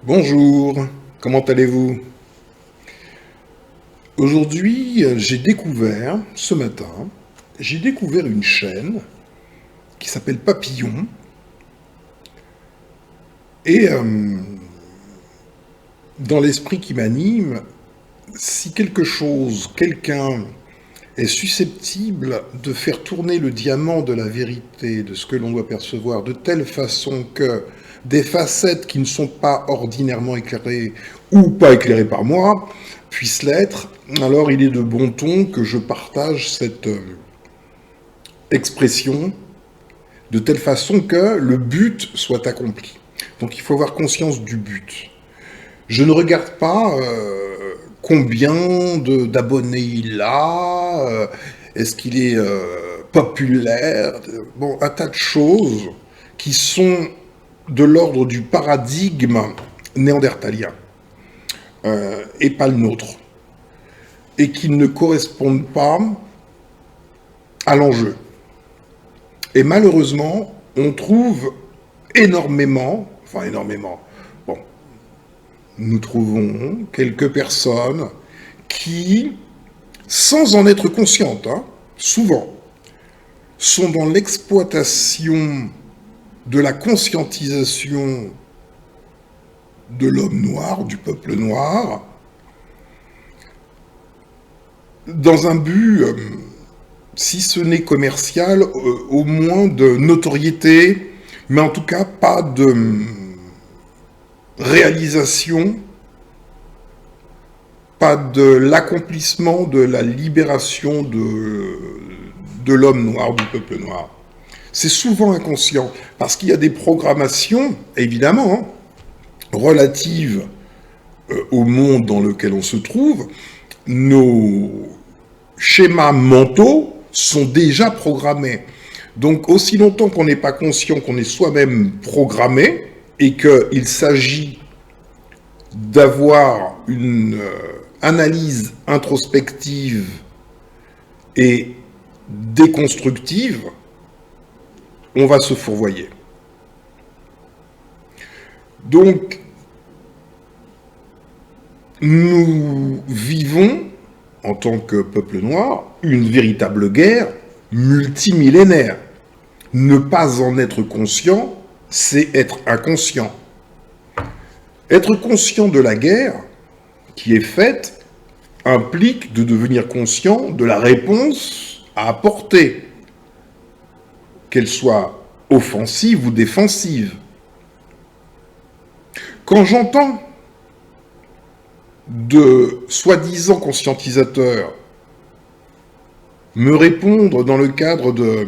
Bonjour, comment allez-vous? Aujourd'hui, ce matin, j'ai découvert une chaîne qui s'appelle Papillon. Et dans l'esprit qui m'anime, si quelqu'un est susceptible de faire tourner le diamant de la vérité, de ce que l'on doit percevoir, de telle façon que des facettes qui ne sont pas ordinairement éclairées ou pas éclairées par moi puissent l'être, alors il est de bon ton que je partage cette expression de telle façon que le but soit accompli. Donc il faut avoir conscience du but. Je ne regarde pas combien d'abonnés il a, est-ce qu'il est populaire, bon, un tas de choses qui sont de l'ordre du paradigme néandertalien et pas le nôtre, et qui ne correspondent pas à l'enjeu. Et malheureusement, on trouve énormément, bon, nous trouvons quelques personnes qui, sans en être conscientes, souvent, sont dans l'exploitation de la conscientisation de l'homme noir, du peuple noir, dans un but, si ce n'est commercial, au moins de notoriété, mais en tout cas pas de réalisation, pas de l'accomplissement de la libération de l'homme noir, du peuple noir. C'est souvent inconscient, parce qu'il y a des programmations, évidemment, relatives au monde dans lequel on se trouve. Nos schémas mentaux sont déjà programmés. Donc aussi longtemps qu'on n'est pas conscient qu'on est soi-même programmé, et qu'il s'agit d'avoir une analyse introspective et déconstructive, on va se fourvoyer. Donc, nous vivons, en tant que peuple noir, une véritable guerre multimillénaire. Ne pas en être conscient, c'est être inconscient. Être conscient de la guerre qui est faite implique de devenir conscient de la réponse à apporter, qu'elle soit offensive ou défensive. Quand j'entends de soi-disant conscientisateurs me répondre dans le cadre de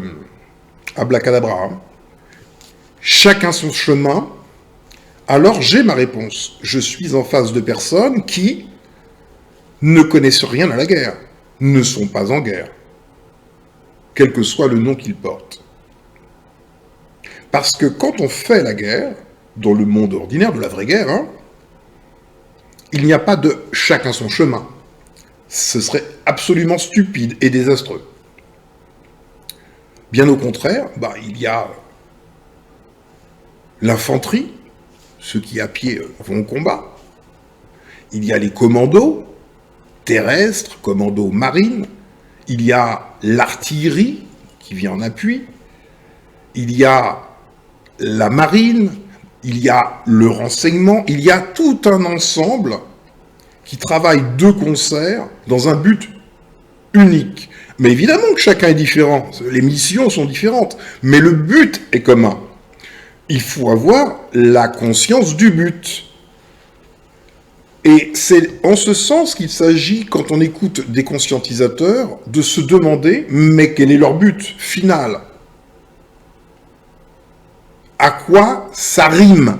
Abracadabra, chacun son chemin, alors j'ai ma réponse. Je suis en face de personnes qui ne connaissent rien à la guerre, ne sont pas en guerre, quel que soit le nom qu'ils portent. Parce que quand on fait la guerre, dans le monde ordinaire, de la vraie guerre, il n'y a pas de chacun son chemin. Ce serait absolument stupide et désastreux. Bien au contraire, il y a l'infanterie, ceux qui à pied vont au combat. Il y a les commandos terrestres, commandos marines. Il y a l'artillerie qui vient en appui. Il y a la marine. Il y a le renseignement. Il y a tout un ensemble qui travaille de concert dans un but unique. Mais évidemment que chacun est différent. Les missions sont différentes. Mais le but est commun. Il faut avoir la conscience du but. Et c'est en ce sens qu'il s'agit, quand on écoute des conscientisateurs, de se demander, mais quel est leur but final? À quoi ça rime?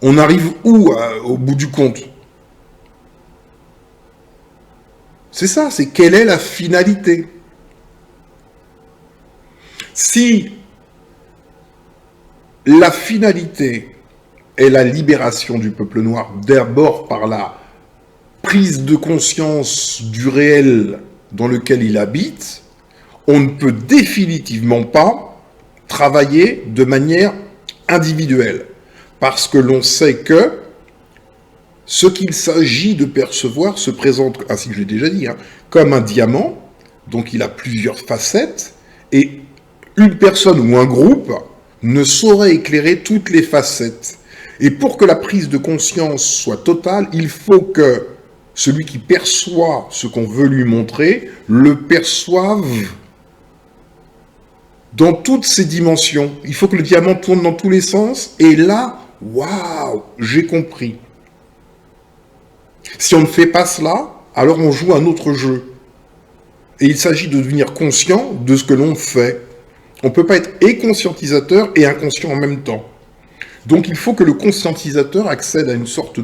On arrive où au bout du compte? C'est ça, c'est quelle est la finalité? Si la finalité est la libération du peuple noir, d'abord par la prise de conscience du réel dans lequel il habite, on ne peut définitivement pas travailler de manière individuelle. Parce que l'on sait que Ce qu'il s'agit de percevoir se présente, ainsi que je l'ai déjà dit, hein, comme un diamant, donc il a plusieurs facettes, et une personne ou un groupe ne saurait éclairer toutes les facettes. Et pour que la prise de conscience soit totale, il faut que celui qui perçoit ce qu'on veut lui montrer le perçoive dans toutes ses dimensions. Il faut que le diamant tourne dans tous les sens, et là, waouh, j'ai compris. Si on ne fait pas cela, alors on joue un autre jeu. Et il s'agit de devenir conscient de ce que l'on fait. On ne peut pas être et conscientisateur et inconscient en même temps. Donc il faut que le conscientisateur accède à une sorte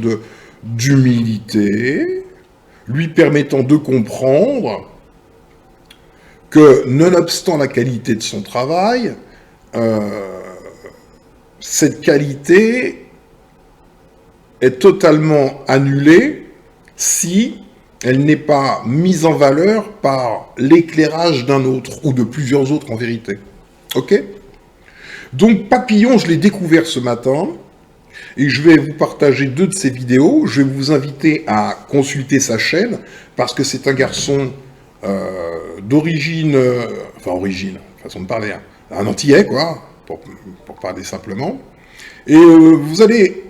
d'humilité, lui permettant de comprendre que, nonobstant la qualité de son travail, cette qualité est totalement annulée si elle n'est pas mise en valeur par l'éclairage d'un autre, ou de plusieurs autres en vérité. Ok ? Donc Papillon, je l'ai découvert ce matin, et je vais vous partager 2 de ses vidéos. Je vais vous inviter à consulter sa chaîne, parce que c'est un garçon d'origine, façon de parler, hein, un Antillais, quoi, pour parler simplement. Et vous allez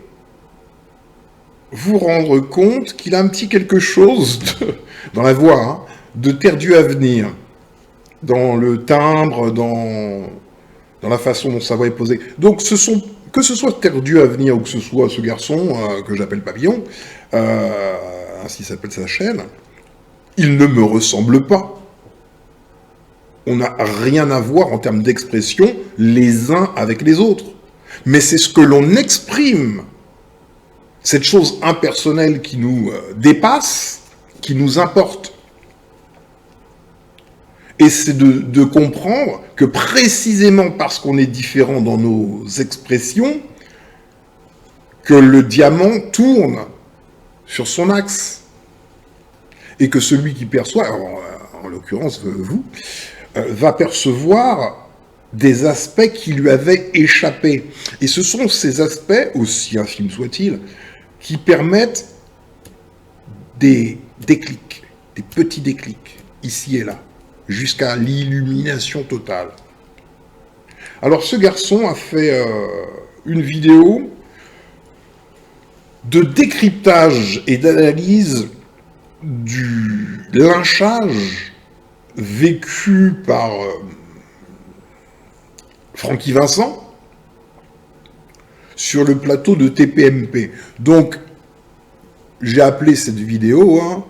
vous rendre compte qu'il a un petit quelque chose dans la voix, hein, de Terre Dieu à venir, dans le timbre, dans la façon dont sa voix est posée. Donc que ce soit Terre Dieu à venir ou que ce soit ce garçon que j'appelle Papillon, ainsi s'appelle sa chaîne, il ne me ressemble pas. On n'a rien à voir en termes d'expression les uns avec les autres. Mais c'est ce que l'on exprime, cette chose impersonnelle qui nous dépasse, qui nous importe. Et c'est de comprendre que précisément parce qu'on est différent dans nos expressions, que le diamant tourne sur son axe. Et que celui qui perçoit, en l'occurrence vous, va percevoir des aspects qui lui avaient échappé. Et ce sont ces aspects, aussi infimes soient-ils, qui permettent des déclics, des petits déclics, ici et là, jusqu'à l'illumination totale. Alors ce garçon a fait une vidéo de décryptage et d'analyse du lynchage vécu par Francky Vincent sur le plateau de TPMP. Donc, j'ai appelé cette vidéo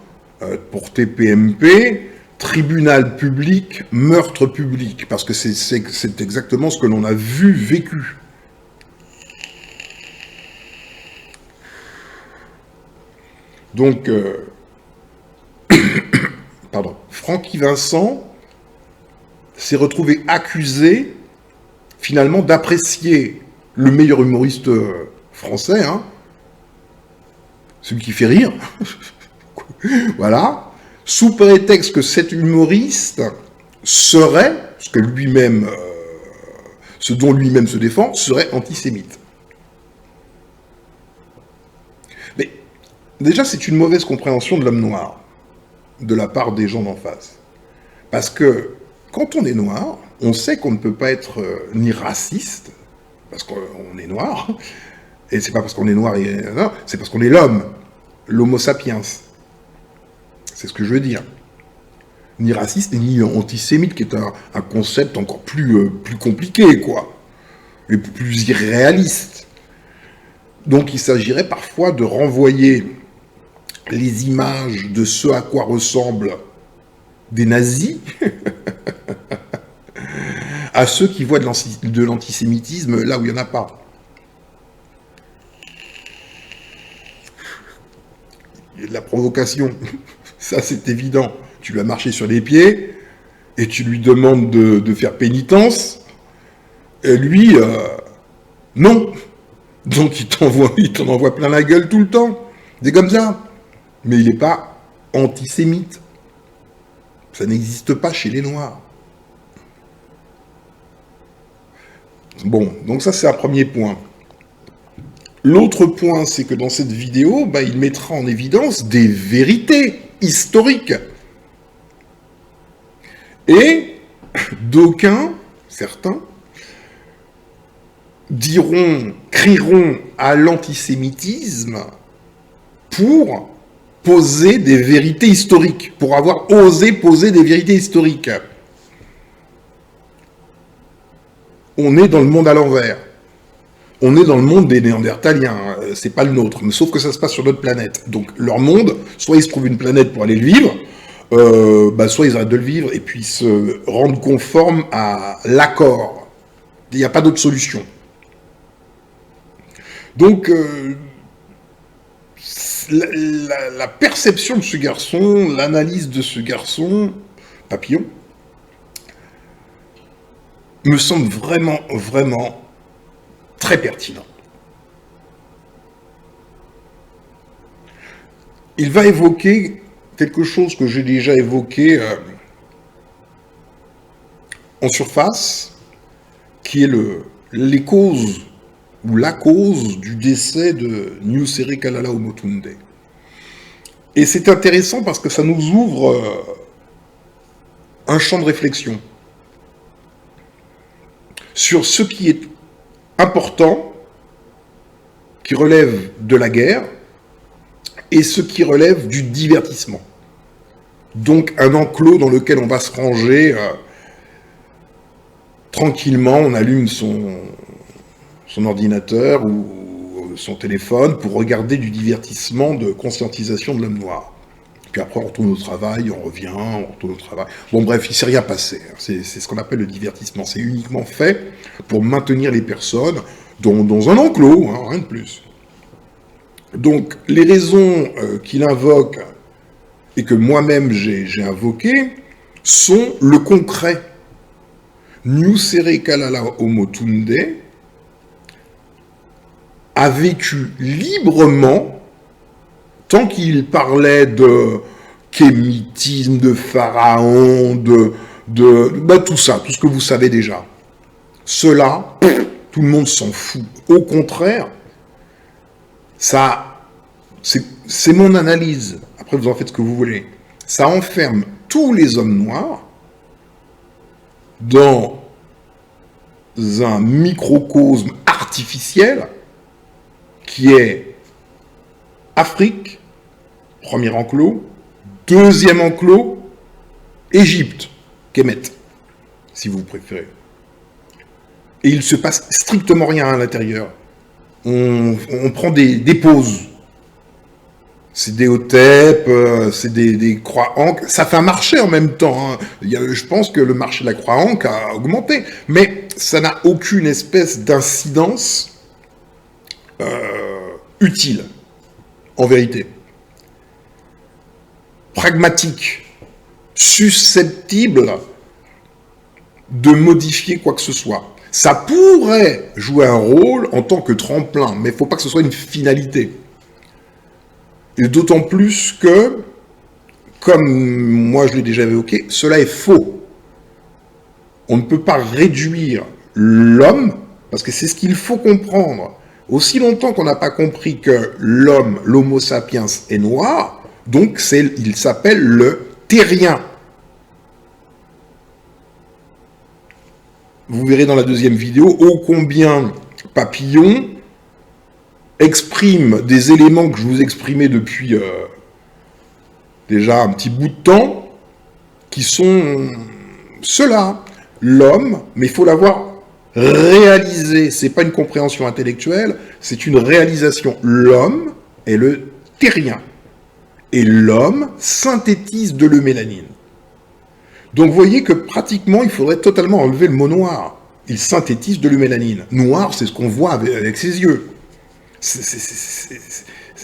pour TPMP, tribunal public, meurtre public, parce que c'est exactement ce que l'on a vu, vécu. Donc, pardon, Francky Vincent s'est retrouvé accusé, finalement, d'apprécier le meilleur humoriste français, hein, celui qui fait rire, voilà, sous prétexte que cet humoriste serait, ce dont lui-même se défend, serait antisémite. Mais déjà, c'est une mauvaise compréhension de l'homme noir, de la part des gens d'en face. Parce que quand on est noir, on sait qu'on ne peut pas être ni raciste, parce qu'on est noir, et c'est pas parce qu'on est noir, non, c'est parce qu'on est l'homo sapiens. C'est ce que je veux dire. Ni raciste, ni antisémite, qui est un concept encore plus compliqué, quoi, et plus irréaliste. Donc il s'agirait parfois de renvoyer les images de ce à quoi ressemblent des nazis à ceux qui voient de l'antisémitisme là où il n'y en a pas. Il y a de la provocation, ça c'est évident. Tu lui as marché sur les pieds et tu lui demandes de faire pénitence, et lui, non. Donc il t'en envoie plein la gueule tout le temps. C'est comme ça. Mais il n'est pas antisémite. Ça n'existe pas chez les Noirs. Bon, donc ça c'est un premier point. L'autre point, c'est que dans cette vidéo, il mettra en évidence des vérités historiques. Et d'aucuns, certains, crieront à l'antisémitisme pour poser des vérités historiques, pour avoir osé poser des vérités historiques. On est dans le monde à l'envers. On est dans le monde des Néandertaliens, c'est pas le nôtre, mais sauf que ça se passe sur notre planète. Donc leur monde, soit ils se trouvent une planète pour aller le vivre, soit ils arrêtent de le vivre et puis se rendent conformes à l'accord. Il n'y a pas d'autre solution. Donc la perception de ce garçon, l'analyse de ce garçon, Papillon, me semble vraiment, vraiment très pertinent. Il va évoquer quelque chose que j'ai déjà évoqué en surface, qui est les causes ou la cause du décès de Nusere Kalala Omotunde. Et c'est intéressant parce que ça nous ouvre un champ de réflexion sur ce qui est important, qui relève de la guerre, et ce qui relève du divertissement. Donc un enclos dans lequel on va se ranger tranquillement, on allume son ordinateur ou son téléphone pour regarder du divertissement de conscientisation de l'homme noir. Puis après on retourne au travail, on revient, on retourne au travail. Bon bref, il ne s'est rien passé. C'est ce qu'on appelle le divertissement. C'est uniquement fait pour maintenir les personnes dans un enclos, rien de plus. Donc les raisons qu'il invoque et que moi-même j'ai invoquées sont le concret. Nusere Kalala Omotunde a vécu librement, tant qu'il parlait de kémitisme, de pharaon, tout ça, tout ce que vous savez déjà. Cela, tout le monde s'en fout. Au contraire, ça, c'est mon analyse. Après, vous en faites ce que vous voulez. Ça enferme tous les hommes noirs dans un microcosme artificiel qui est Afrique, premier enclos, deuxième enclos, Égypte, Kemet, si vous préférez. Et il ne se passe strictement rien à l'intérieur. On prend des pauses. C'est des hotep, c'est des croix-ancres. Ça fait un marché en même temps. Je pense que le marché de la croix-ancre a augmenté. Mais ça n'a aucune espèce d'incidence utile, en vérité. Pragmatique, susceptible de modifier quoi que ce soit. Ça pourrait jouer un rôle en tant que tremplin, mais il ne faut pas que ce soit une finalité. Et d'autant plus que, comme moi je l'ai déjà évoqué, cela est faux. On ne peut pas réduire l'homme, parce que c'est ce qu'il faut comprendre. Aussi longtemps qu'on n'a pas compris que l'homo sapiens est noir, donc il s'appelle le terrien. Vous verrez dans la deuxième vidéo ô combien Papillon exprime des éléments que je vous exprimais depuis déjà un petit bout de temps, qui sont ceux-là. L'homme, mais il faut l'avoir réalisé. C'est pas une compréhension intellectuelle, c'est une réalisation. L'homme est le terrien. Et l'homme synthétise de l'eumélanine. Donc vous voyez que pratiquement, il faudrait totalement enlever le mot noir. Il synthétise de l'eumélanine. Noir, c'est ce qu'on voit avec ses yeux.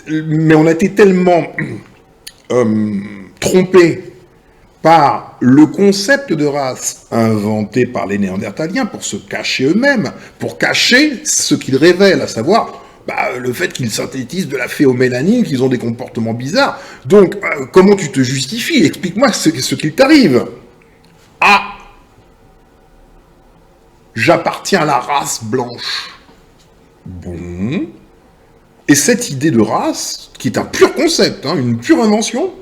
Mais on a été tellement trompé par le concept de race inventé par les Néandertaliens pour se cacher eux-mêmes, pour cacher ce qu'ils révèlent, à savoir le fait qu'ils synthétisent de la phéomélanine, qu'ils ont des comportements bizarres. Donc, comment tu te justifies? Explique-moi ce qu'il t'arrive. Ah, j'appartiens à la race blanche. Bon, Et cette idée de race, qui est un pur concept, hein, une pure invention,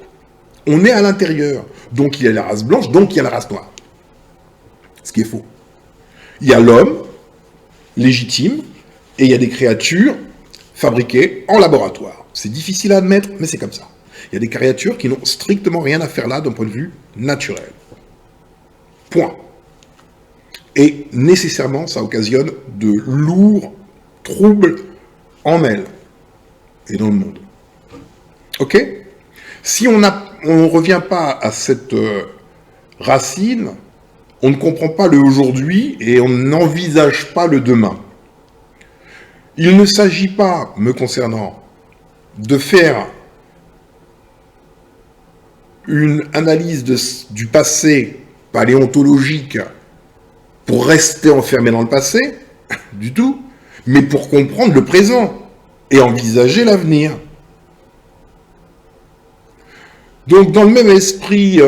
on est à l'intérieur. Donc il y a la race blanche, donc il y a la race noire. Ce qui est faux. Il y a l'homme légitime, et il y a des créatures fabriquées en laboratoire. C'est difficile à admettre, mais c'est comme ça. Il y a des créatures qui n'ont strictement rien à faire là d'un point de vue naturel. Point. Et nécessairement, ça occasionne de lourds troubles en elles et dans le monde. Ok? Si on ne revient pas à cette racine, on ne comprend pas le aujourd'hui et on n'envisage pas le demain. Il ne s'agit pas, me concernant, de faire une analyse du passé paléontologique pour rester enfermé dans le passé, du tout, mais pour comprendre le présent et envisager l'avenir. Donc, dans le même esprit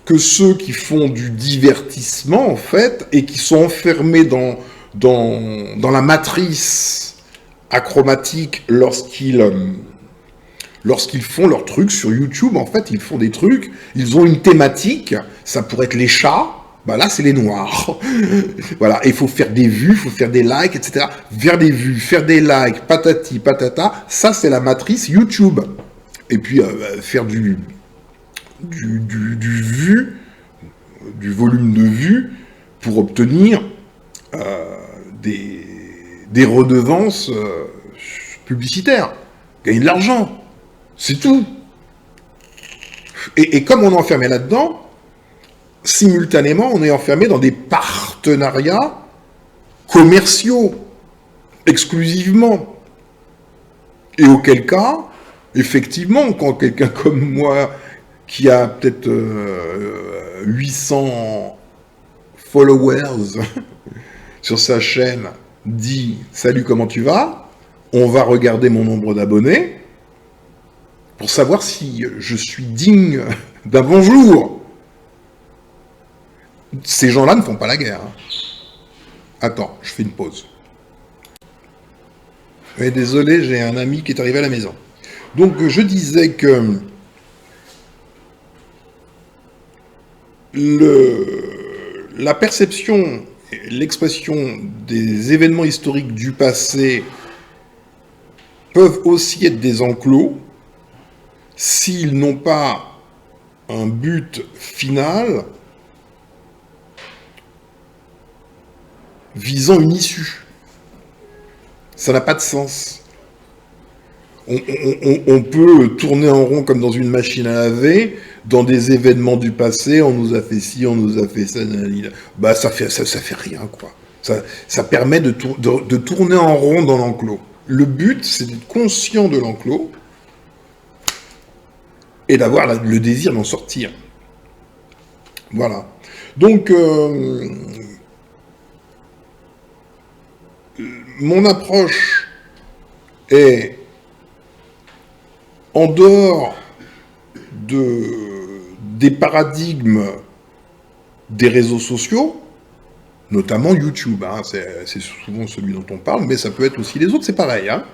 que ceux qui font du divertissement, en fait, et qui sont enfermés dans la matrice achromatique lorsqu'ils font leurs trucs sur YouTube, en fait, ils font des trucs, ils ont une thématique, ça pourrait être les chats, bah là, c'est les noirs. Voilà, il faut faire des vues, il faut faire des likes, etc. Faire des vues, faire des likes, patati, patata, ça, c'est la matrice YouTube. Et puis, faire du vu, du volume de vues, pour obtenir des redevances publicitaires. Gagner de l'argent. C'est tout. Et comme on est enfermé là-dedans, simultanément, on est enfermé dans des partenariats commerciaux, exclusivement. Et auquel cas, effectivement, quand quelqu'un comme moi, qui a peut-être 800 followers sur sa chaîne, dit « Salut, comment tu vas ?» On va regarder mon nombre d'abonnés pour savoir si je suis digne d'un bonjour. Ces gens-là ne font pas la guerre. Attends, je fais une pause. Oui, désolé, j'ai un ami qui est arrivé à la maison. Donc, je disais que la perception, l'expression des événements historiques du passé peuvent aussi être des enclos s'ils n'ont pas un but final visant une issue. Ça n'a pas de sens. On peut tourner en rond comme dans une machine à laver, dans des événements du passé, on nous a fait ci, on nous a fait ça, bah ça fait rien, quoi. Ça permet de tourner en rond dans l'enclos. Le but, c'est d'être conscient de l'enclos et d'avoir le désir d'en sortir. Voilà. Donc, mon approche est en dehors des paradigmes des réseaux sociaux, notamment YouTube, hein, c'est souvent celui dont on parle, mais ça peut être aussi les autres, c'est pareil. Hein.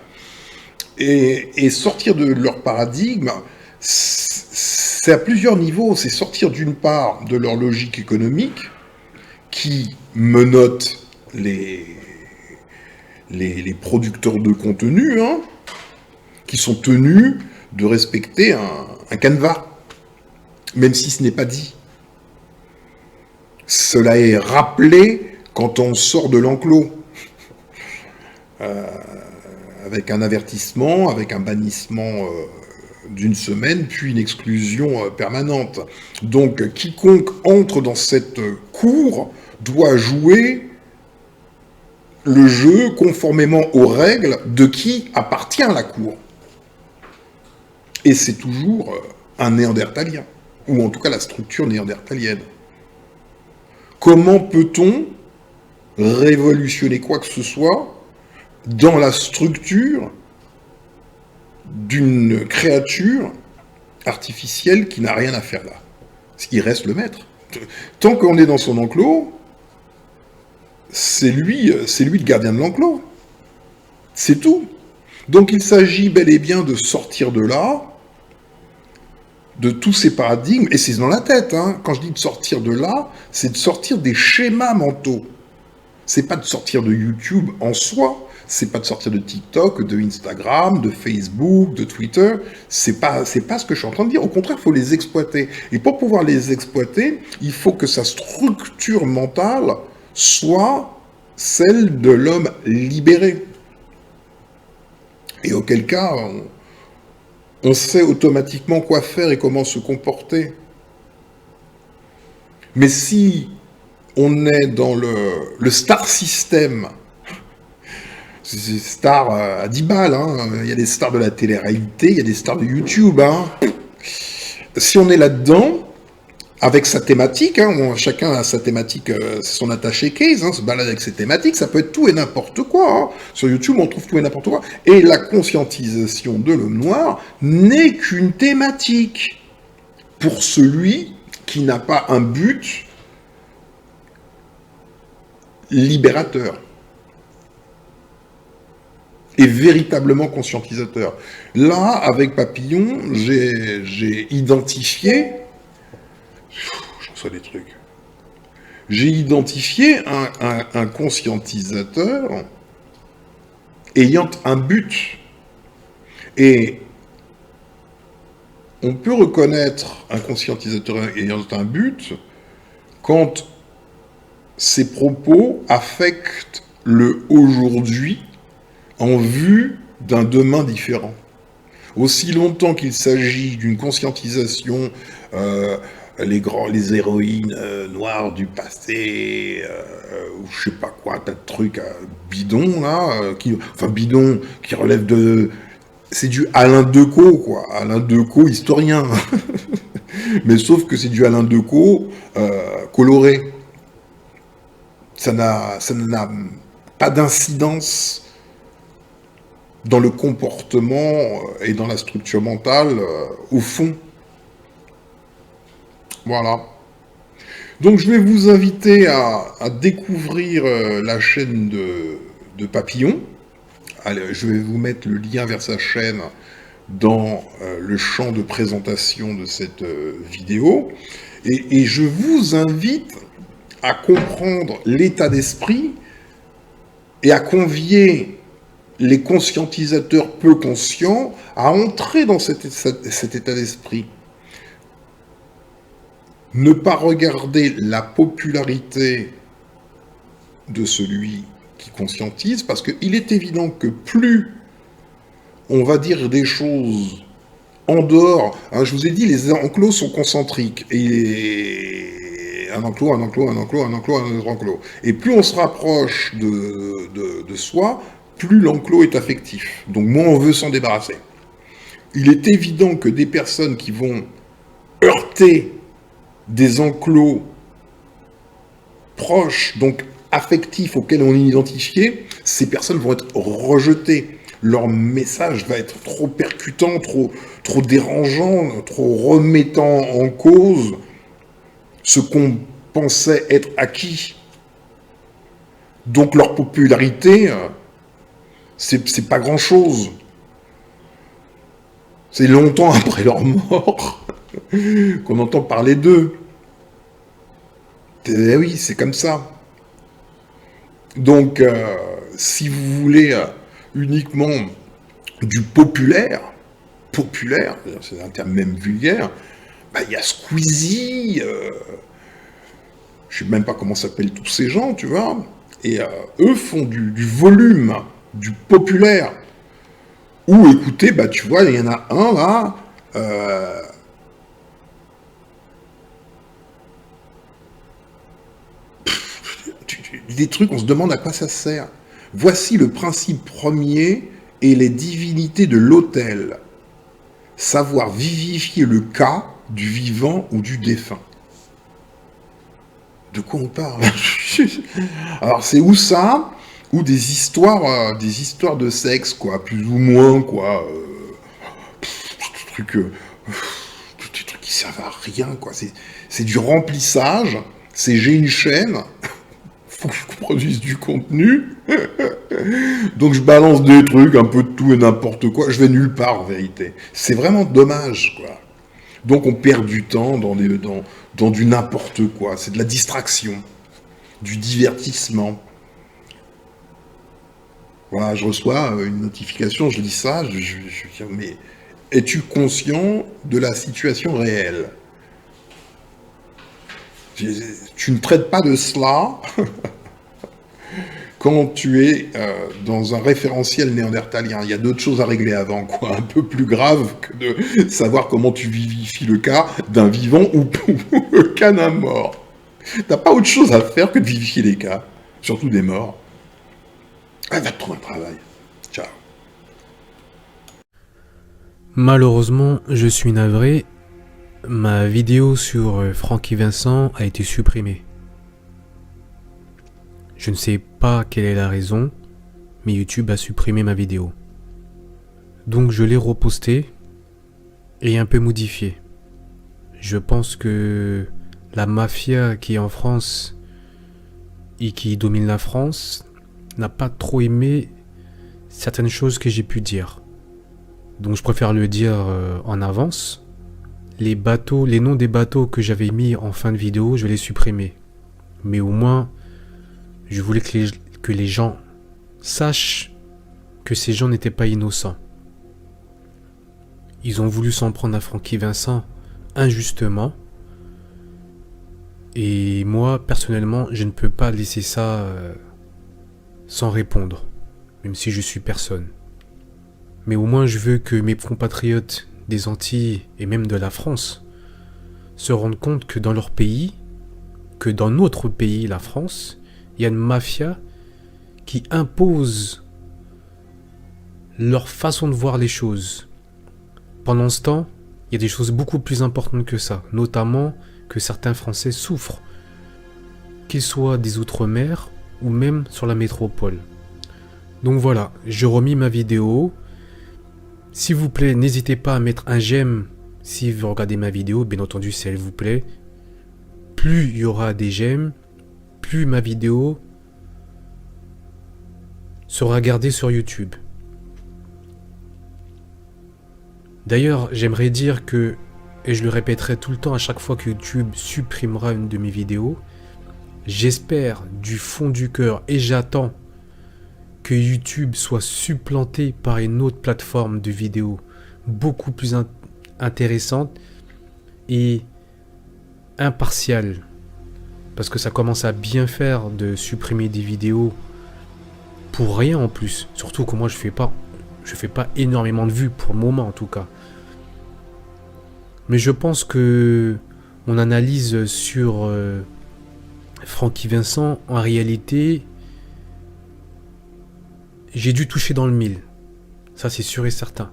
Et sortir de leur paradigme, c'est à plusieurs niveaux. C'est sortir d'une part de leur logique économique, qui menotte les producteurs de contenu, hein, qui sont tenus de respecter un canevas, même si ce n'est pas dit. Cela est rappelé quand on sort de l'enclos, avec un avertissement, avec un bannissement d'une semaine, puis une exclusion permanente. Donc, quiconque entre dans cette cour doit jouer le jeu conformément aux règles de qui appartient la cour. Et c'est toujours un néandertalien, ou en tout cas la structure néandertalienne. Comment peut-on révolutionner quoi que ce soit dans la structure d'une créature artificielle qui n'a rien à faire là? Ce qui reste le maître. Tant qu'on est dans son enclos, c'est lui le gardien de l'enclos. C'est tout. Donc il s'agit bel et bien de sortir de là, de tous ces paradigmes, et c'est dans la tête, hein. Quand je dis de sortir de là, c'est de sortir des schémas mentaux. C'est pas de sortir de YouTube en soi, c'est pas de sortir de TikTok, de Instagram, de Facebook, de Twitter, c'est pas ce que je suis en train de dire. Au contraire, il faut les exploiter. Et pour pouvoir les exploiter, il faut que sa structure mentale soit celle de l'homme libéré. Et auquel cas, on sait automatiquement quoi faire et comment se comporter. Mais si on est dans le star system, c'est star à 10 balles, hein. Il y a des stars de la télé-réalité, il y a des stars de YouTube. Hein. Si on est là-dedans, avec sa thématique, hein, chacun a sa thématique, c'est son attaché case, hein, se balade avec ses thématiques, ça peut être tout et n'importe quoi. Hein. Sur YouTube, on trouve tout et n'importe quoi. Et la conscientisation de l'homme noir n'est qu'une thématique pour celui qui n'a pas un but libérateur et véritablement conscientisateur. Là, avec Papillon, j'ai identifié... J'en sais des trucs. J'ai identifié un conscientisateur ayant un but. Et on peut reconnaître un conscientisateur ayant un but quand ses propos affectent le aujourd'hui en vue d'un demain différent. Aussi longtemps qu'il s'agit d'une conscientisation, les héroïnes noires du passé, ou je sais pas quoi, un tas de trucs bidons, là, bidons, qui relèvent de... C'est du Alain Decaux, quoi. Alain Decaux, historien. Mais sauf que c'est du Alain Decaux coloré. Ça n'a pas d'incidence dans le comportement et dans la structure mentale, au fond. Voilà. Donc je vais vous inviter à découvrir la chaîne de Papillon. Allez, je vais vous mettre le lien vers sa chaîne dans le champ de présentation de cette vidéo. Et je vous invite à comprendre l'état d'esprit et à convier les conscientisateurs peu conscients à entrer dans cet état d'esprit. Ne pas regarder la popularité de celui qui conscientise, parce qu'il est évident que plus on va dire des choses en dehors, hein, je vous ai dit, les enclos sont concentriques, et un enclos, un enclos, un enclos, un enclos, un autre enclos. Et plus on se rapproche de soi, plus l'enclos est affectif. Donc moins on veut s'en débarrasser. Il est évident que des personnes qui vont heurter des enclos proches, donc affectifs auxquels on est identifié, ces personnes vont être rejetées. Leur message va être trop percutant, trop dérangeant, trop remettant en cause ce qu'on pensait être acquis. Donc leur popularité, c'est pas grand-chose. C'est longtemps après leur mort qu'on entend parler d'eux. Eh oui, c'est comme ça. Donc, si vous voulez uniquement du populaire, c'est un terme même vulgaire, bah, y a Squeezie, je sais même pas comment s'appellent tous ces gens, tu vois, et eux font du volume, du populaire. Ou écoutez, bah tu vois, il y en a un là, des trucs, on se demande à quoi ça sert. Voici le principe premier et les divinités de l'autel. Savoir vivifier le cas du vivant ou du défunt. De quoi on parle? Alors c'est où ça? Ou des histoires de sexe, quoi, plus ou moins, quoi. Des trucs qui servent à rien, quoi. C'est du remplissage. C'est j'ai une chaîne. faut que je produise du contenu. Donc je balance des trucs, un peu de tout et n'importe quoi. Je vais nulle part en vérité. C'est vraiment dommage, quoi. Donc on perd du temps dans du n'importe quoi. C'est de la distraction, du divertissement. Voilà, je reçois une notification, je lis ça, je dis, mais es-tu conscient de la situation réelle? Tu ne traites pas de cela quand tu es dans un référentiel néandertalien. Il y a d'autres choses à régler avant, quoi, un peu plus grave que de savoir comment tu vivifies le cas d'un vivant ou le cas d'un mort. T'as pas autre chose à faire que de vivifier les cas, surtout des morts. Ah, va te trouver un travail. Ciao. Malheureusement, je suis navré. Ma vidéo sur Francky Vincent a été supprimée. Je ne sais pas quelle est la raison, mais YouTube a supprimé ma vidéo. Donc je l'ai repostée et un peu modifiée. Je pense que la mafia qui est en France et qui domine la France n'a pas trop aimé certaines choses que j'ai pu dire. Donc je préfère le dire en avance. Les noms des bateaux que j'avais mis en fin de vidéo, je vais les supprimer. Mais au moins, je voulais que les gens sachent que ces gens n'étaient pas innocents. Ils ont voulu s'en prendre à Francky Vincent injustement. Et moi, personnellement, je ne peux pas laisser ça sans répondre, même si je suis personne. Mais au moins, je veux que mes compatriotes des Antilles et même de la France se rendent compte que dans leur pays, que dans notre pays, la France, il y a une mafia qui impose leur façon de voir les choses. Pendant ce temps, il y a des choses beaucoup plus importantes que ça, notamment que certains Français souffrent, qu'ils soient des Outre-mer ou même sur la métropole. Donc voilà, je remis ma vidéo. S'il vous plaît, n'hésitez pas à mettre un j'aime si vous regardez ma vidéo, bien entendu si elle vous plaît. Plus il y aura des j'aime, plus ma vidéo sera regardée sur YouTube. D'ailleurs, j'aimerais dire que, et je le répéterai tout le temps à chaque fois que YouTube supprimera une de mes vidéos, j'espère du fond du cœur et j'attends que YouTube soit supplanté par une autre plateforme de vidéos beaucoup plus intéressante et impartiale. Parce que ça commence à bien faire de supprimer des vidéos pour rien en plus. Surtout que moi je fais pas énormément de vues pour le moment en tout cas. Mais je pense que mon analyse sur Francky Vincent, en réalité, j'ai dû toucher dans le mille. Ça, c'est sûr et certain.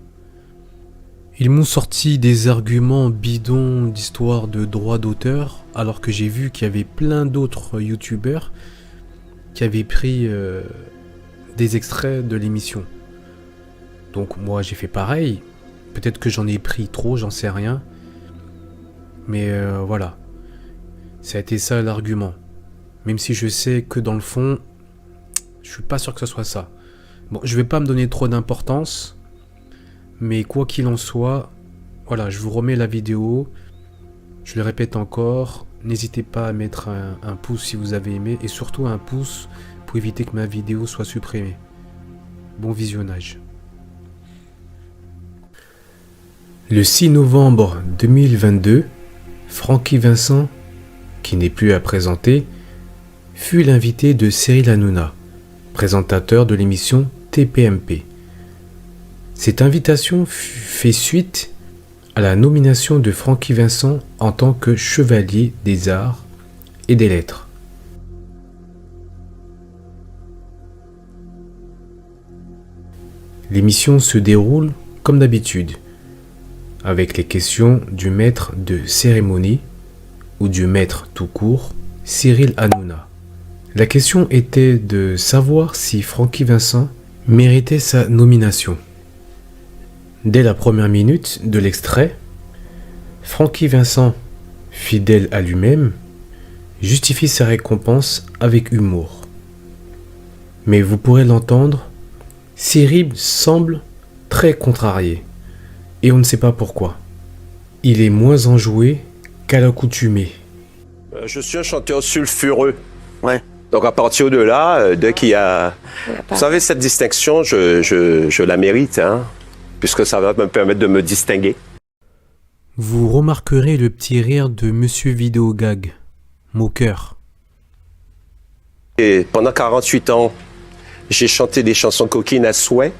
Ils m'ont sorti des arguments bidons d'histoire de droit d'auteur, alors que j'ai vu qu'il y avait plein d'autres youtubeurs qui avaient pris des extraits de l'émission. Donc moi, j'ai fait pareil. Peut-être que j'en ai pris trop, j'en sais rien. Mais voilà. Ça a été ça l'argument. Même si je sais que dans le fond, je suis pas sûr que ce soit ça. Bon, je vais pas me donner trop d'importance, mais quoi qu'il en soit, voilà, je vous remets la vidéo. Je le répète encore, n'hésitez pas à mettre un pouce si vous avez aimé, et surtout un pouce pour éviter que ma vidéo soit supprimée. Bon visionnage. Le 6 novembre 2022, Francky Vincent, qui n'est plus à présenter, fut l'invité de Cyril Hanouna, présentateur de l'émission TPMP. Cette invitation fait suite à la nomination de Francky Vincent en tant que chevalier des arts et des lettres. L'émission se déroule comme d'habitude, avec les questions du maître de cérémonie ou du maître tout court, Cyril Hanouna. La question était de savoir si Francky Vincent méritait sa nomination. Dès la première minute de l'extrait, Francky Vincent, fidèle à lui-même, justifie sa récompense avec humour. Mais vous pourrez l'entendre, Cyril semble très contrarié. Et on ne sait pas pourquoi. Il est moins enjoué qu'à l'accoutumée. Je suis un chanteur sulfureux. Ouais. Donc à partir de là, dès qu'il y a... Vous savez, cette distinction, je la mérite, hein, puisque ça va me permettre de me distinguer. Vous remarquerez le petit rire de Monsieur Vidéogag, moqueur. Et pendant 48 ans, j'ai chanté des chansons coquines à souhait.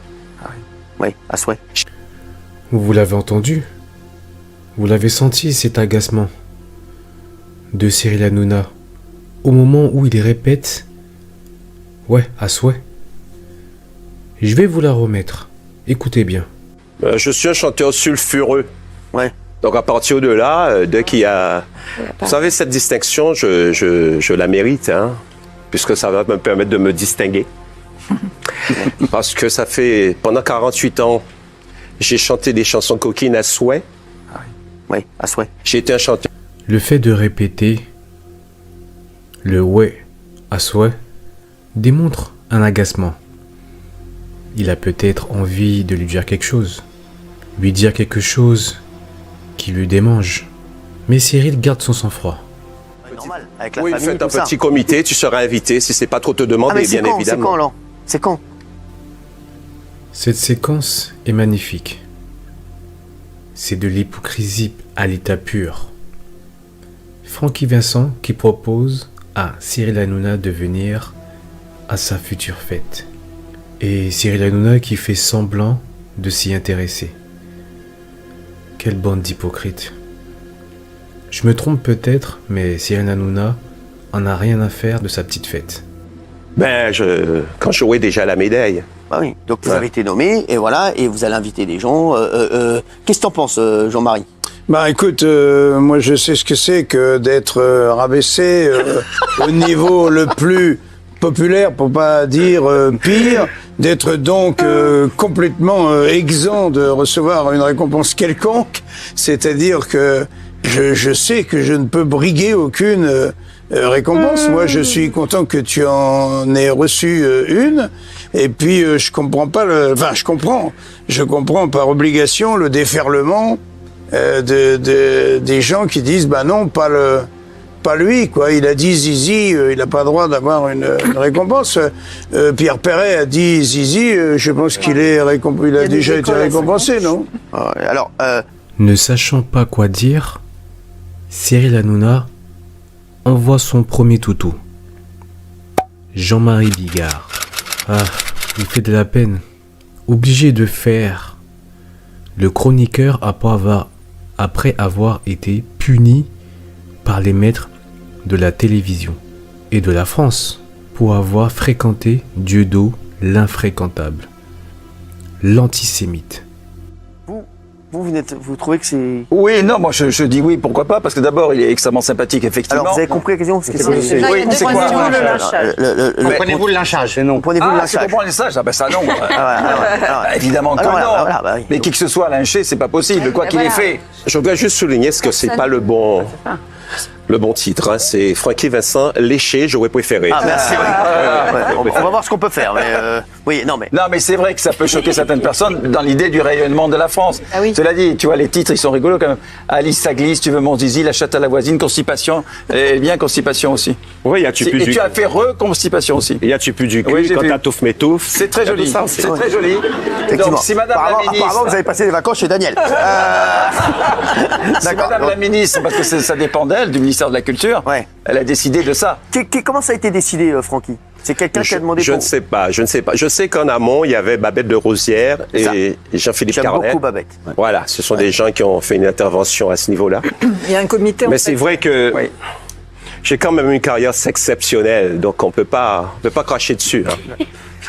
Oui, à souhait. Vous l'avez entendu? Vous l'avez senti, cet agacement de Cyril Hanouna au moment où il répète « Ouais, à souhait ». Je vais vous la remettre. Écoutez bien. Je suis un chanteur sulfureux. Ouais. Donc à partir de là, dès qu'il y a... Vous savez, cette distinction, je la mérite, hein, puisque ça va me permettre de me distinguer. Parce que ça fait... Pendant 48 ans, j'ai chanté des chansons coquines à souhait. Oui, à souhait. J'ai été un chanteur. Le fait de répéter le « ouais » à souhait démontre un agacement. Il a peut-être envie de lui dire quelque chose. Lui dire quelque chose qui lui démange. Mais Cyril garde son sang-froid. Normal, avec la Oui, famille, faites un tout ça. petit comité, tu seras invité, si c'est pas trop te Ah demander, mais c'est bien quand, c'est évidemment. quand, alors? C'est quand? Cette séquence est magnifique. C'est de l'hypocrisie à l'état pur. Francky Vincent qui propose à Cyril Hanouna de venir à sa future fête. Et Cyril Hanouna qui fait semblant de s'y intéresser. Quelle bande d'hypocrites. Je me trompe peut-être, mais Cyril Hanouna en a rien à faire de sa petite fête. Ben, quand je jouais déjà la médaille. Bah oui, donc vous Ouais. avez été nommé, et voilà, et vous allez inviter des gens. Qu'est-ce que t'en penses, Jean-Marie? Bah écoute, moi je sais ce que c'est que d'être rabaissé au niveau le plus populaire, pour pas dire pire, d'être donc complètement exempt de recevoir une récompense quelconque, c'est-à-dire que je sais que je ne peux briguer aucune récompense. Moi je suis content que tu en aies reçu une, et puis je comprends pas je comprends par obligation le déferlement des gens qui disent bah non, pas lui, quoi. Il a dit Zizi, il n'a pas le droit d'avoir une récompense. Pierre Perret a dit Zizi, je pense qu'il il a déjà été récompensé, non? Alors, Ne sachant pas quoi dire, Cyril Hanouna envoie son premier toutou. Jean-Marie Bigard. Ah, il fait de la peine. Obligé de faire le chroniqueur après avoir été puni par les maîtres de la télévision et de la France pour avoir fréquenté Dieudo l'infréquentable, l'antisémite. vous trouvez que c'est... Oui, non, moi je dis oui, pourquoi pas, parce que d'abord il est extrêmement sympathique, effectivement. Alors, vous avez compris la question? Parce que Oui, c'est- oui, c'est quoi le lynchage. Comprenez-vous le lynchage? Non. Comprenez-vous le Ah, c'est lynchage? pour moi le lynchage? Ah ben ça non. Ah, Évidemment que Alors, non. voilà, bah oui. Mais qui que ce soit lynché, c'est pas possible, quoi qu'il ait fait. Je voudrais juste souligner ce que c'est pas le bon titre. Hein. C'est Francky Vincent, léché, j'aurais préféré. Ah, merci. Ouais, on va voir ce qu'on peut faire. Mais oui, non, mais... Non, mais c'est vrai que ça peut choquer certaines personnes dans l'idée du rayonnement de la France. Ah oui. Cela dit, tu vois, les titres, ils sont rigolos quand même. Alice, ça glisse, tu veux mon zizi, la chatte à la voisine, constipation, et bien constipation aussi. Oui, y a-tu plus Et du tu as fait reconstipation aussi. Y a-tu plus du cul Oui, j'ai quand vu. ta touffe m'étouffe? C'est très joli. Ça, C'est très joli. Effectivement. Donc, si Madame la Apparemment, ministre... vous avez passé des vacances chez Daniel. Si Madame la ministre, parce que ça dépend d'elle, du ministère de la Culture, Ouais. elle a décidé de ça. Comment ça a été décidé, Francky? C'est quelqu'un qui a demandé Je pour... ne sais pas. Je sais qu'en amont, il y avait Babette de Rosière et Jean-Philippe J'aime Carnet. beaucoup Babette. Voilà, ce sont des gens qui ont fait une intervention à ce niveau-là. Il y a un comité. Mais c'est vrai que Oui. j'ai quand même une carrière exceptionnelle, donc on peut pas cracher dessus. Hein.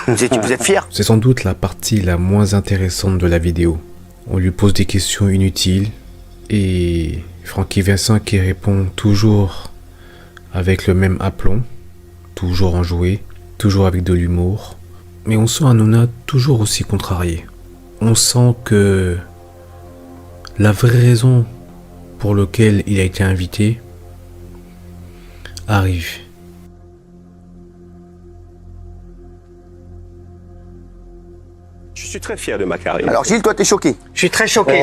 Vous êtes fier? C'est sans doute la partie la moins intéressante de la vidéo. On lui pose des questions inutiles et Francky Vincent qui répond toujours avec le même aplomb, toujours enjoué, toujours avec de l'humour. Mais on sent Hanouna toujours aussi contrarié. On sent que la vraie raison pour laquelle il a été invité arrive. Je suis très fier de ma carrière. Alors Gilles, toi, t'es choqué. Je suis très choqué.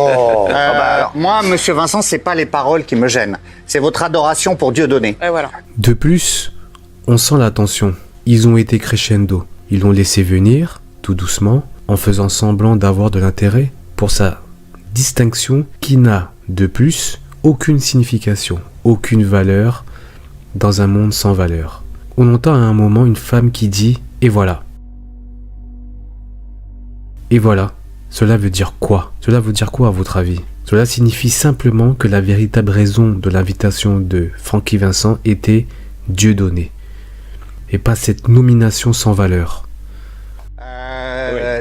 Moi, Monsieur Vincent, c'est pas les paroles qui me gênent. C'est votre adoration pour Dieudonné. Et voilà. De plus, on sent la tension. Ils ont été crescendo. Ils l'ont laissé venir, tout doucement, en faisant semblant d'avoir de l'intérêt pour sa distinction qui n'a, de plus, aucune signification, aucune valeur dans un monde sans valeur. On entend à un moment une femme qui dit « et voilà ». Et voilà, cela veut dire quoi? Cela veut dire quoi à votre avis? Cela signifie simplement que la véritable raison de l'invitation de Francky Vincent était Dieudonné. Et pas cette nomination sans valeur.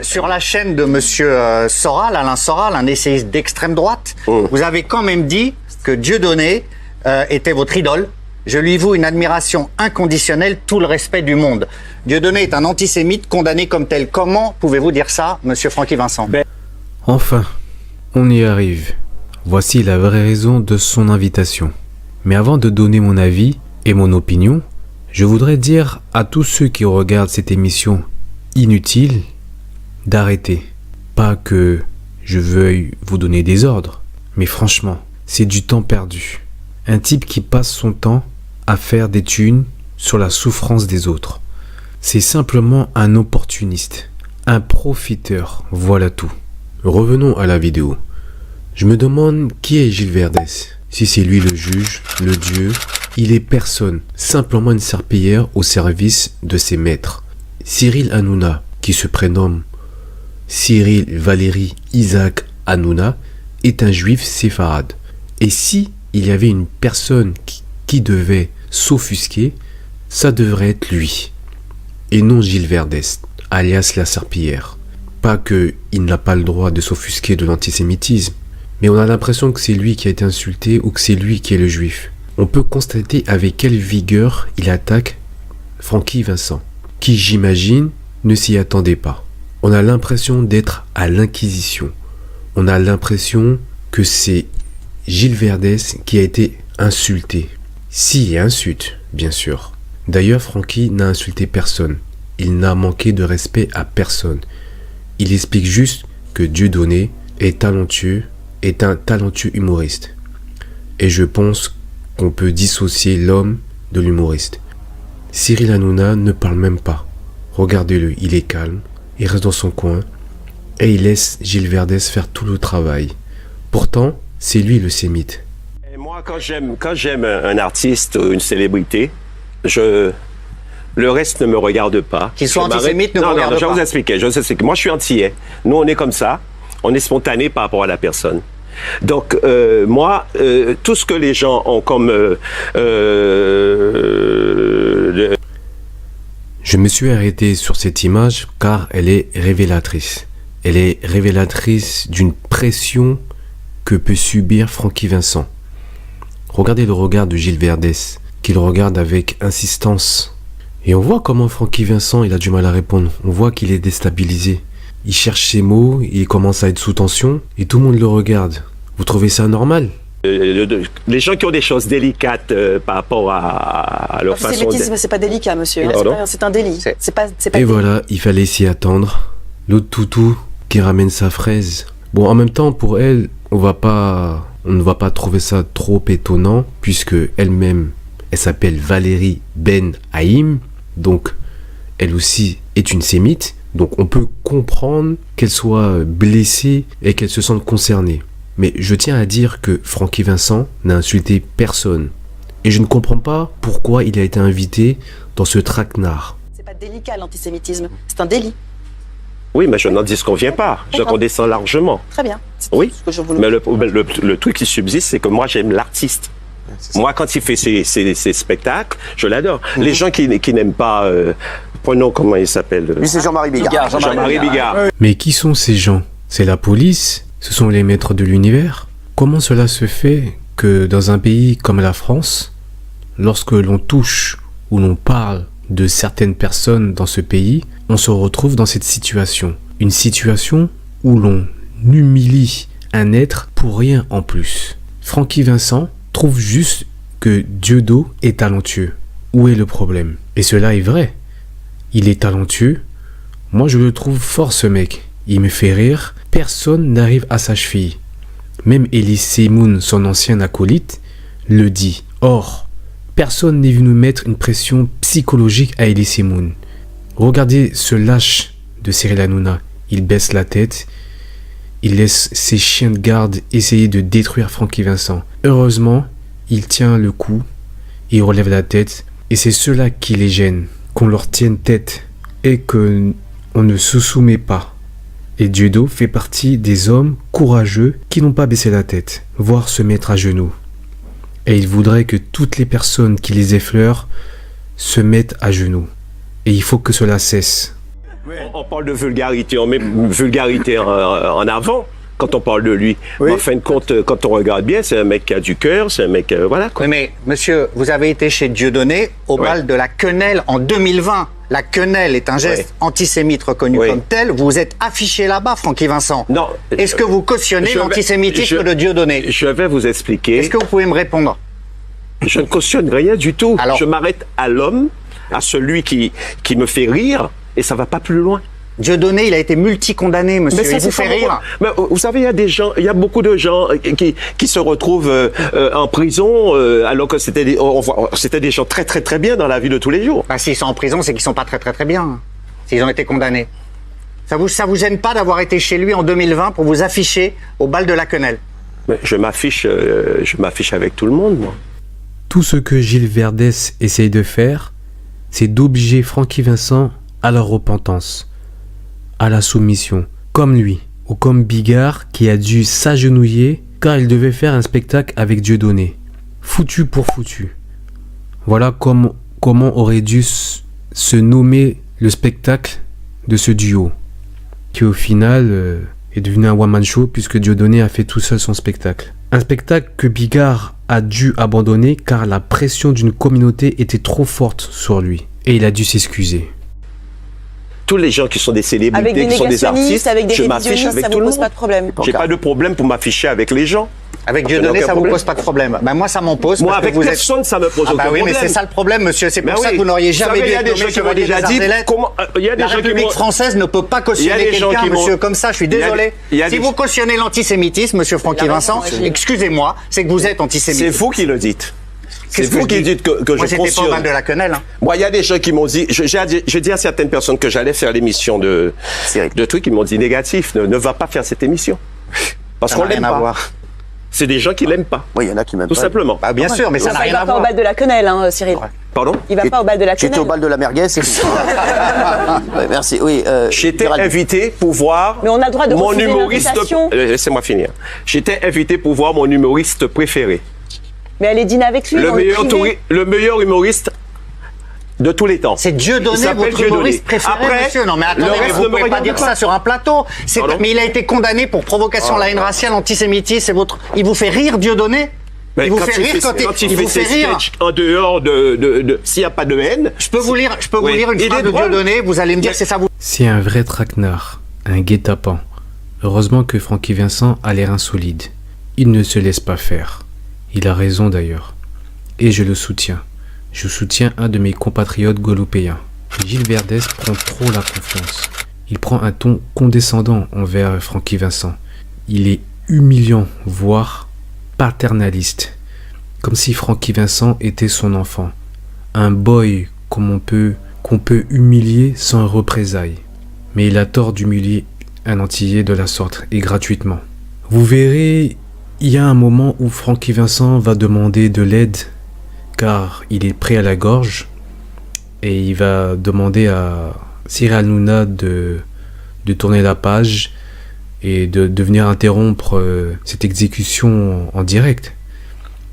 Sur la chaîne de Monsieur Soral, Alain Soral, un essayiste d'extrême droite, vous avez quand même dit que Dieudonné était votre idole. Je lui voue une admiration inconditionnelle, tout le respect du monde. Dieudonné est un antisémite condamné comme tel. Comment pouvez-vous dire ça, Monsieur Francky Vincent? Enfin, on y arrive. Voici la vraie raison de son invitation. Mais avant de donner mon avis et mon opinion, je voudrais dire à tous ceux qui regardent cette émission inutile d'arrêter. Pas que je veuille vous donner des ordres, mais franchement, c'est du temps perdu. Un type qui passe son temps à faire des thunes sur la souffrance des autres. C'est simplement un opportuniste, un profiteur, voilà tout. Revenons à la vidéo. Je me demande qui est Gilles Verdès. Si c'est lui le juge, le dieu, il est personne, simplement une serpillière au service de ses maîtres. Cyril Hanouna, qui se prénomme Cyril Valéry Isaac Hanouna, est un juif séfarade. Et si il y avait une personne qui devait s'offusquer, ça devrait être lui. Et non Gilles Verdès, alias la serpillière. Pas qu'il n'a pas le droit de s'offusquer de l'antisémitisme, mais on a l'impression que c'est lui qui a été insulté ou que c'est lui qui est le juif. On peut constater avec quelle vigueur il attaque Francky Vincent, qui j'imagine ne s'y attendait pas. On a l'impression d'être à l'Inquisition. On a l'impression que c'est Gilles Verdès qui a été insulté. Si, insulte, bien sûr. D'ailleurs, Francky n'a insulté personne. Il n'a manqué de respect à personne. Il explique juste que Dieudonné est talentueux, est un talentueux humoriste. Et je pense qu'on peut dissocier l'homme de l'humoriste. Cyril Hanouna ne parle même pas. Regardez-le, il est calme, il reste dans son coin et il laisse Gilles Verdès faire tout le travail. Pourtant, c'est lui le sémite. Et moi, quand j'aime un artiste ou une célébrité, le reste ne me regarde pas. Qu'il soit antisémite ne me regarde pas. Je vais vous expliquer. Moi, je suis antillais. Nous, on est comme ça. On est spontané par rapport à la personne. Donc, moi, tout ce que les gens ont comme... Je me suis arrêté sur cette image car elle est révélatrice. Elle est révélatrice d'une pression que peut subir Francky Vincent. Regardez le regard de Gilles Verdès, qu'il regarde avec insistance. Et on voit comment Francky Vincent il a du mal à répondre. On voit qu'il est déstabilisé. Il cherche ses mots, il commence à être sous tension et tout le monde le regarde. Vous trouvez ça normal? Les gens qui ont des choses délicates par rapport à leur façon d'être. L'antisémitisme, c'est pas délicat, monsieur. C'est un délit. C'est pas et voilà, il fallait s'y attendre. L'autre toutou qui ramène sa fraise. Bon, en même temps, pour elle, on ne va pas trouver ça trop étonnant, puisque elle-même, elle s'appelle Valérie Ben Haïm, donc elle aussi est une sémite. Donc on peut comprendre qu'elle soit blessée et qu'elle se sente concernée. Mais je tiens à dire que Francky Vincent n'a insulté personne. Et je ne comprends pas pourquoi il a été invité dans ce traquenard. C'est pas délicat l'antisémitisme, c'est un délit. Oui, mais je n'en disconviens pas. Je condescends largement. Très bien. Oui, ce que je voulais. mais le truc qui subsiste, c'est que moi, j'aime l'artiste. Moi, quand il fait ses spectacles, je l'adore. Les gens qui n'aiment pas... prenons comment il s'appelle. Lui, c'est Jean-Marie Bigard. Jean-Marie Bigard. Mais qui sont ces gens? C'est la police? Ce sont les maîtres de l'univers? Comment cela se fait que dans un pays comme la France, lorsque l'on touche ou l'on parle de certaines personnes dans ce pays, on se retrouve dans cette situation? Une situation où l'on humilie un être pour rien en plus. Francky Vincent trouve juste que Dieudonné est talentueux. Où est le problème? Et cela est vrai. Il est talentueux. Moi, je le trouve fort, ce mec. Il me fait rire. Personne n'arrive à sa cheville. Même Elise Moon, son ancien acolyte, le dit. Or, personne n'est venu mettre une pression psychologique à Elise Moon. Regardez ce lâche de Cyril Hanouna. Il baisse la tête. Il laisse ses chiens de garde essayer de détruire Francky Vincent. Heureusement, il tient le coup. Il relève la tête. Et c'est cela qui les gêne. Qu'on leur tienne tête. Et qu'on ne se soumet pas. Et Dieudo fait partie des hommes courageux qui n'ont pas baissé la tête, voire se mettre à genoux. Et il voudrait que toutes les personnes qui les effleurent se mettent à genoux. Et il faut que cela cesse. On parle de vulgarité, on met vulgarité en avant quand on parle de lui. Oui. Mais en fin de compte, quand on regarde bien, c'est un mec qui a du cœur, c'est un mec... voilà. Quoi. Oui, mais monsieur, vous avez été chez Dieudonné au bal de la quenelle en 2020. La quenelle est un geste antisémite reconnu comme tel. Vous vous êtes affiché là-bas, Francky Vincent. Non. Est-ce que vous cautionnez l'antisémitisme de Dieudonné? Je vais vous expliquer. Est-ce que vous pouvez me répondre? Je ne cautionne rien du tout. Alors, je m'arrête à l'homme, à celui qui me fait rire, et ça va pas plus loin. Dieudonné, il a été multicondamné, monsieur. Mais ça, il vous fait rire. Mais vous savez, il y a beaucoup de gens qui se retrouvent en prison alors que c'était des gens très très très bien dans la vie de tous les jours. Bah, s'ils sont en prison, c'est qu'ils sont pas très très très bien. S'ils ont été condamnés. Ça vous gêne pas d'avoir été chez lui en 2020 pour vous afficher au bal de la quenelle? Mais je m'affiche avec tout le monde, moi. Tout ce que Gilles Verdès essaye de faire, c'est d'obliger Francky Vincent à la repentance, à la soumission, comme lui, ou comme Bigard qui a dû s'agenouiller car il devait faire un spectacle avec Dieudonné. Foutu pour foutu. Voilà comment aurait dû se nommer le spectacle de ce duo, qui au final est devenu un one-man show puisque Dieudonné a fait tout seul son spectacle. Un spectacle que Bigard a dû abandonner car la pression d'une communauté était trop forte sur lui et il a dû s'excuser. Tous les gens qui sont des célébrités, qui sont des artistes, je m'affiche avec tout le monde. Pas de problème. J'ai pas de problème pour m'afficher avec les gens. Avec Dieudonné, ça vous pose pas de problème. Ben moi, ça m'en pose. Moi, parce avec que vous personne, ça me pose aucun problème. Oui, mais c'est ça le problème, monsieur. C'est pour ça que vous n'auriez jamais dû être nommé chevalier des Arts et Lettres. La République française ne peut pas cautionner quelqu'un, monsieur, comme ça. Je suis désolé. Si vous cautionnez l'antisémitisme, monsieur Francky Vincent, excusez-moi, c'est que vous êtes antisémite. C'est vous qui le dites. C'est vous qui dites que je cautionne. Moi, j'étais pas au bal de la quenelle. Moi, il y a des gens qui m'ont dit, j'ai dit à certaines personnes que j'allais faire l'émission de trucs, ils m'ont dit négatif, ne va pas faire cette émission. Parce qu'on l'aime pas. C'est des gens qui l'aiment pas. Oui, il y en a qui m'aiment pas. Tout simplement. Bah, bien sûr, mais ça n'a rien à voir. Il va pas au bal de la quenelle, hein, Cyril. Pardon? Il va pas au bal de la quenelle. J'étais au bal de la merguez, c'est tout. Ouais, merci. Oui. J'étais invité pour voir. Mais on a le droit de mon refuser humoriste. l'invitation. Laissez-moi finir. J'étais invité pour voir mon humoriste préféré. Mais allez dîner avec lui. Le meilleur humoriste de tous les temps. C'est Dieudonné, votre humoriste préféré, monsieur. Non, mais attendez, vous ne pouvez pas dire ça sur un plateau. Mais il a été condamné pour provocation à la haine raciale, antisémitisme. Il vous fait rire, Dieudonné? Il vous fait rire quand il vous fait rire. En dehors s'il n'y a pas de haine. Je peux vous lire une phrase de Dieudonné, vous allez me dire si ça vous... C'est un vrai traquenard, un guet-apens. Heureusement que Francky Vincent a l'air insolide. Il ne se laisse pas faire. Il a raison d'ailleurs. Et je le soutiens. Je soutiens un de mes compatriotes guadeloupéens. Gilles Verdès prend trop la confiance. Il prend un ton condescendant envers Francky Vincent. Il est humiliant, voire paternaliste. Comme si Francky Vincent était son enfant. Un boy qu'on peut humilier sans représailles. Mais il a tort d'humilier un Antillais de la sorte et gratuitement. Vous verrez, il y a un moment où Francky Vincent va demander de l'aide car il est pris à la gorge et il va demander à Cyril Hanouna de tourner la page et de venir interrompre cette exécution en direct.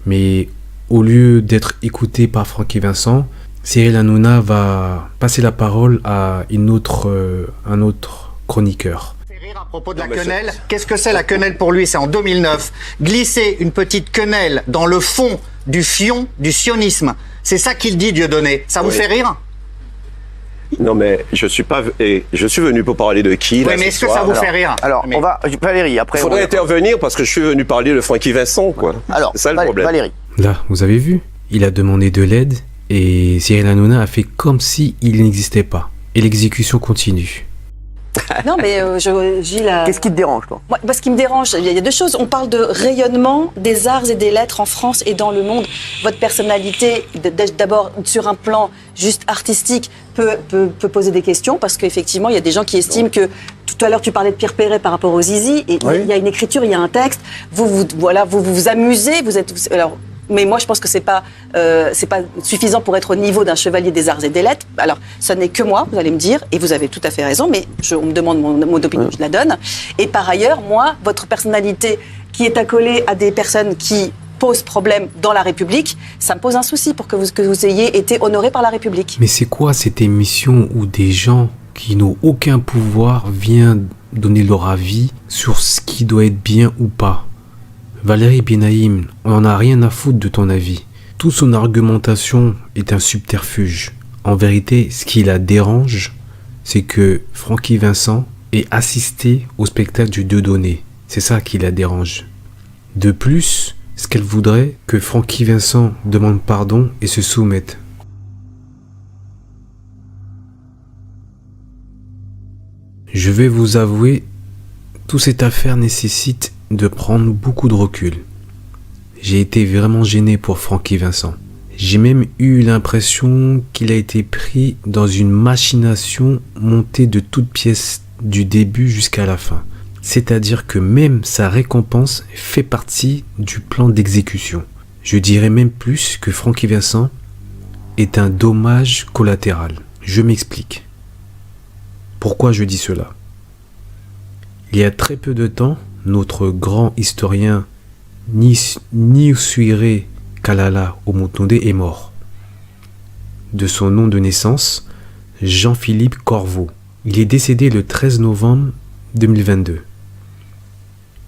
Mais au lieu d'être écouté par Francky Vincent, Cyril Hanouna va passer la parole à un autre chroniqueur. À propos de la quenelle, qu'est-ce que c'est la quenelle pour lui? C'est en 2009. Glisser une petite quenelle dans le fond du fion du sionisme. C'est ça qu'il dit, Dieudonné. Ça vous fait rire? Non, mais je suis venu pour parler de qui? Oui, mais est-ce que ça vous fait rire? Alors, on va... Valérie, après... Il faudrait intervenir parce que je suis venu parler de Francky Vincent, quoi. Alors, c'est ça le problème. Valérie. Là, vous avez vu? Il a demandé de l'aide Et Cyril Hanouna a fait comme si il n'existait pas. Et l'exécution continue. Non, mais Gilles... Qu'est-ce qui te dérange, toi? Moi, ce qui me dérange, il y a deux choses. On parle de rayonnement des arts et des lettres en France et dans le monde. Votre personnalité, d'abord sur un plan juste artistique, peut poser des questions parce qu'effectivement, il y a des gens qui estiment que tout à l'heure, tu parlais de Pierre Perret par rapport aux Zizi, et il y a une écriture, il y a un texte. Vous vous amusez, alors. Mais moi, je pense que c'est pas suffisant pour être au niveau d'un chevalier des arts et des lettres. Alors, ça n'est que moi, vous allez me dire, et vous avez tout à fait raison, mais on me demande mon opinion, je la donne. Et par ailleurs, moi, votre personnalité qui est accolée à des personnes qui posent problème dans la République, ça me pose un souci pour que vous ayez été honoré par la République. Mais c'est quoi cette émission où des gens qui n'ont aucun pouvoir viennent donner leur avis sur ce qui doit être bien ou pas? Valérie Benaïm, on n'en a rien à foutre de ton avis. Toute son argumentation est un subterfuge. En vérité, ce qui la dérange, c'est que Francky Vincent ait assisté au spectacle du Dieudonné. C'est ça qui la dérange. De plus, ce qu'elle voudrait, que Francky Vincent demande pardon et se soumette. Je vais vous avouer, toute cette affaire nécessite de prendre beaucoup de recul. J'ai été vraiment gêné pour Francky Vincent. J'ai même eu l'impression qu'il a été pris dans une machination montée de toutes pièces du début jusqu'à la fin. C'est-à-dire que même sa récompense fait partie du plan d'exécution. Je dirais même plus que Francky Vincent est un dommage collatéral. Je m'explique. Pourquoi je dis cela? Il y a très peu de temps, notre grand historien Niusuire Kalala Omotunde est mort. De son nom de naissance, Jean-Philippe Corveau. Il est décédé le 13 novembre 2022.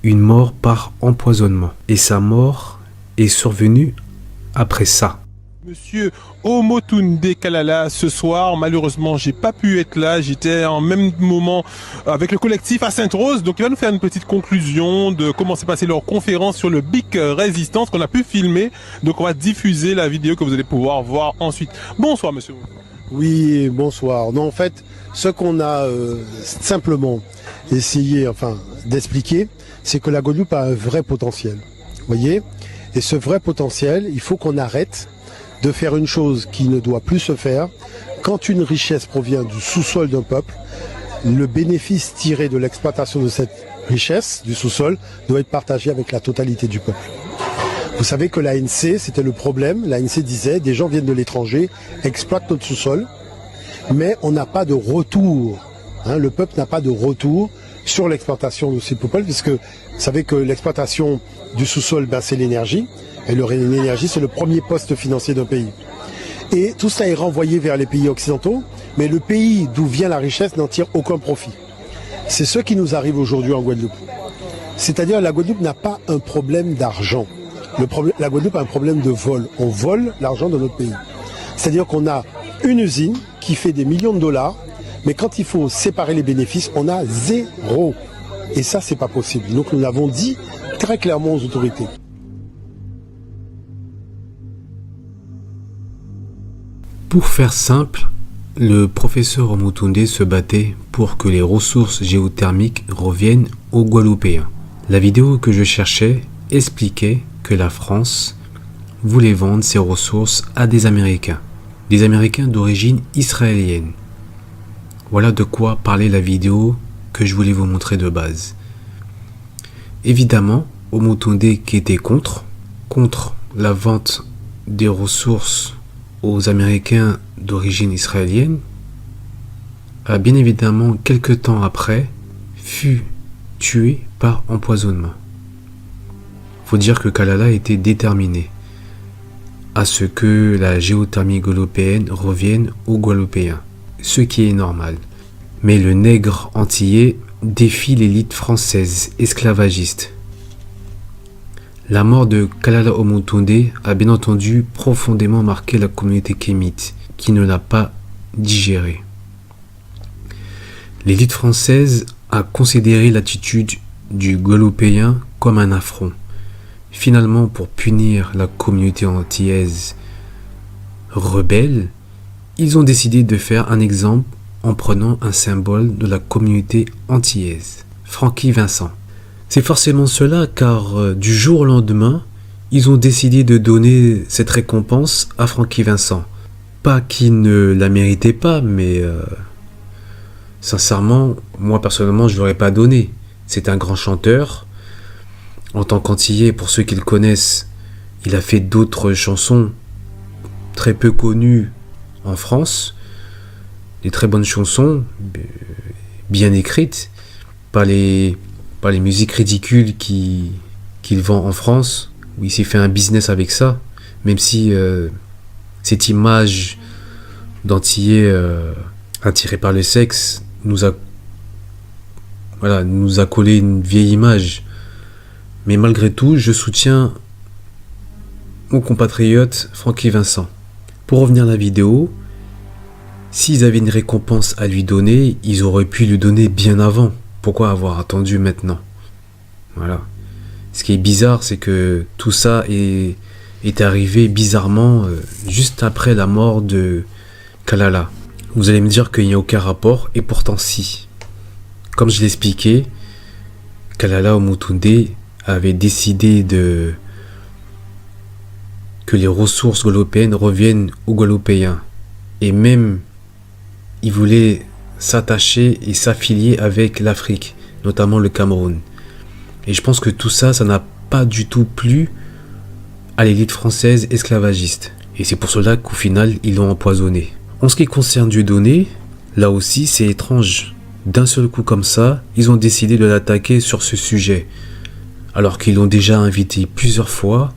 Une mort par empoisonnement. Et sa mort est survenue après ça. Monsieur Omotunde Kalala, ce soir, malheureusement, j'ai pas pu être là. J'étais en même moment avec le collectif à Sainte-Rose. Donc, il va nous faire une petite conclusion de comment s'est passée leur conférence sur le Big Résistance qu'on a pu filmer. Donc, on va diffuser la vidéo que vous allez pouvoir voir ensuite. Bonsoir, monsieur. Oui, bonsoir. Non, en fait, ce qu'on a simplement essayé, d'expliquer, c'est que la Guadeloupe a un vrai potentiel. Vous voyez? Et ce vrai potentiel, il faut qu'on arrête de faire une chose qui ne doit plus se faire. Quand une richesse provient du sous-sol d'un peuple, le bénéfice tiré de l'exploitation de cette richesse du sous-sol doit être partagé avec la totalité du peuple. Vous savez que l'ANC, c'était le problème. L'ANC disait, des gens viennent de l'étranger, exploitent notre sous-sol, mais on n'a pas de retour. Le peuple n'a pas de retour sur l'exploitation de ces peuples, puisque vous savez que l'exploitation du sous-sol, c'est l'énergie. Et l'énergie, c'est le premier poste financier d'un pays. Et tout ça est renvoyé vers les pays occidentaux, mais le pays d'où vient la richesse n'en tire aucun profit. C'est ce qui nous arrive aujourd'hui en Guadeloupe. C'est-à-dire la Guadeloupe n'a pas un problème d'argent. La Guadeloupe a un problème de vol. On vole l'argent de notre pays. C'est-à-dire qu'on a une usine qui fait des millions de dollars, mais quand il faut séparer les bénéfices, on a zéro. Et ça, c'est pas possible. Donc nous l'avons dit très clairement aux autorités. Pour faire simple, le professeur Omotunde se battait pour que les ressources géothermiques reviennent aux Guadeloupéens. La vidéo que je cherchais expliquait que la France voulait vendre ses ressources à des Américains d'origine israélienne. Voilà de quoi parlait la vidéo que je voulais vous montrer de base. Évidemment, Omotunde qui était contre la vente des ressources aux Américains d'origine israélienne, a bien évidemment quelque temps après fut tué par empoisonnement. Faut dire que Kalala était déterminé à ce que la géothermie guadeloupéenne revienne aux Guadeloupéens, ce qui est normal. Mais le nègre antillais défie l'élite française esclavagiste. La mort de Kalala Omotunde a bien entendu profondément marqué la communauté kémite, qui ne l'a pas digéré. L'élite française a considéré l'attitude du Guadeloupéen comme un affront. Finalement, pour punir la communauté antillaise, rebelles, ils ont décidé de faire un exemple en prenant un symbole de la communauté antillaise, Francky Vincent. C'est forcément cela car du jour au lendemain, ils ont décidé de donner cette récompense à Francky Vincent. Pas qu'il ne la méritait pas, mais sincèrement, moi personnellement, je ne l'aurais pas donné. C'est un grand chanteur. En tant qu'antillais, pour ceux qui le connaissent, il a fait d'autres chansons très peu connues en France. Des très bonnes chansons, bien écrites, pas les musiques ridicules qu'il vend en France, où il s'est fait un business avec ça, même si cette image d'antillais attiré par le sexe nous a collé une vieille image. Mais malgré tout, je soutiens mon compatriote Francky Vincent. Pour revenir à la vidéo, s'ils avaient une récompense à lui donner, ils auraient pu lui donner bien avant. Pourquoi avoir attendu maintenant? Voilà. Ce qui est bizarre, c'est que tout ça est arrivé bizarrement juste après la mort de Kalala. Vous allez me dire qu'il n'y a aucun rapport, et pourtant si. Comme je l'expliquais, Kalala Omotunde avait décidé que les ressources guadeloupéennes reviennent aux Guadeloupéens. Et même, il voulait s'attacher et s'affilier avec l'Afrique, notamment le Cameroun. Et je pense que tout ça, ça n'a pas du tout plu à l'élite française esclavagiste. Et c'est pour cela qu'au final, ils l'ont empoisonné. En ce qui concerne Dieudonné, là aussi, c'est étrange. D'un seul coup comme ça, ils ont décidé de l'attaquer sur ce sujet. Alors qu'ils l'ont déjà invité plusieurs fois.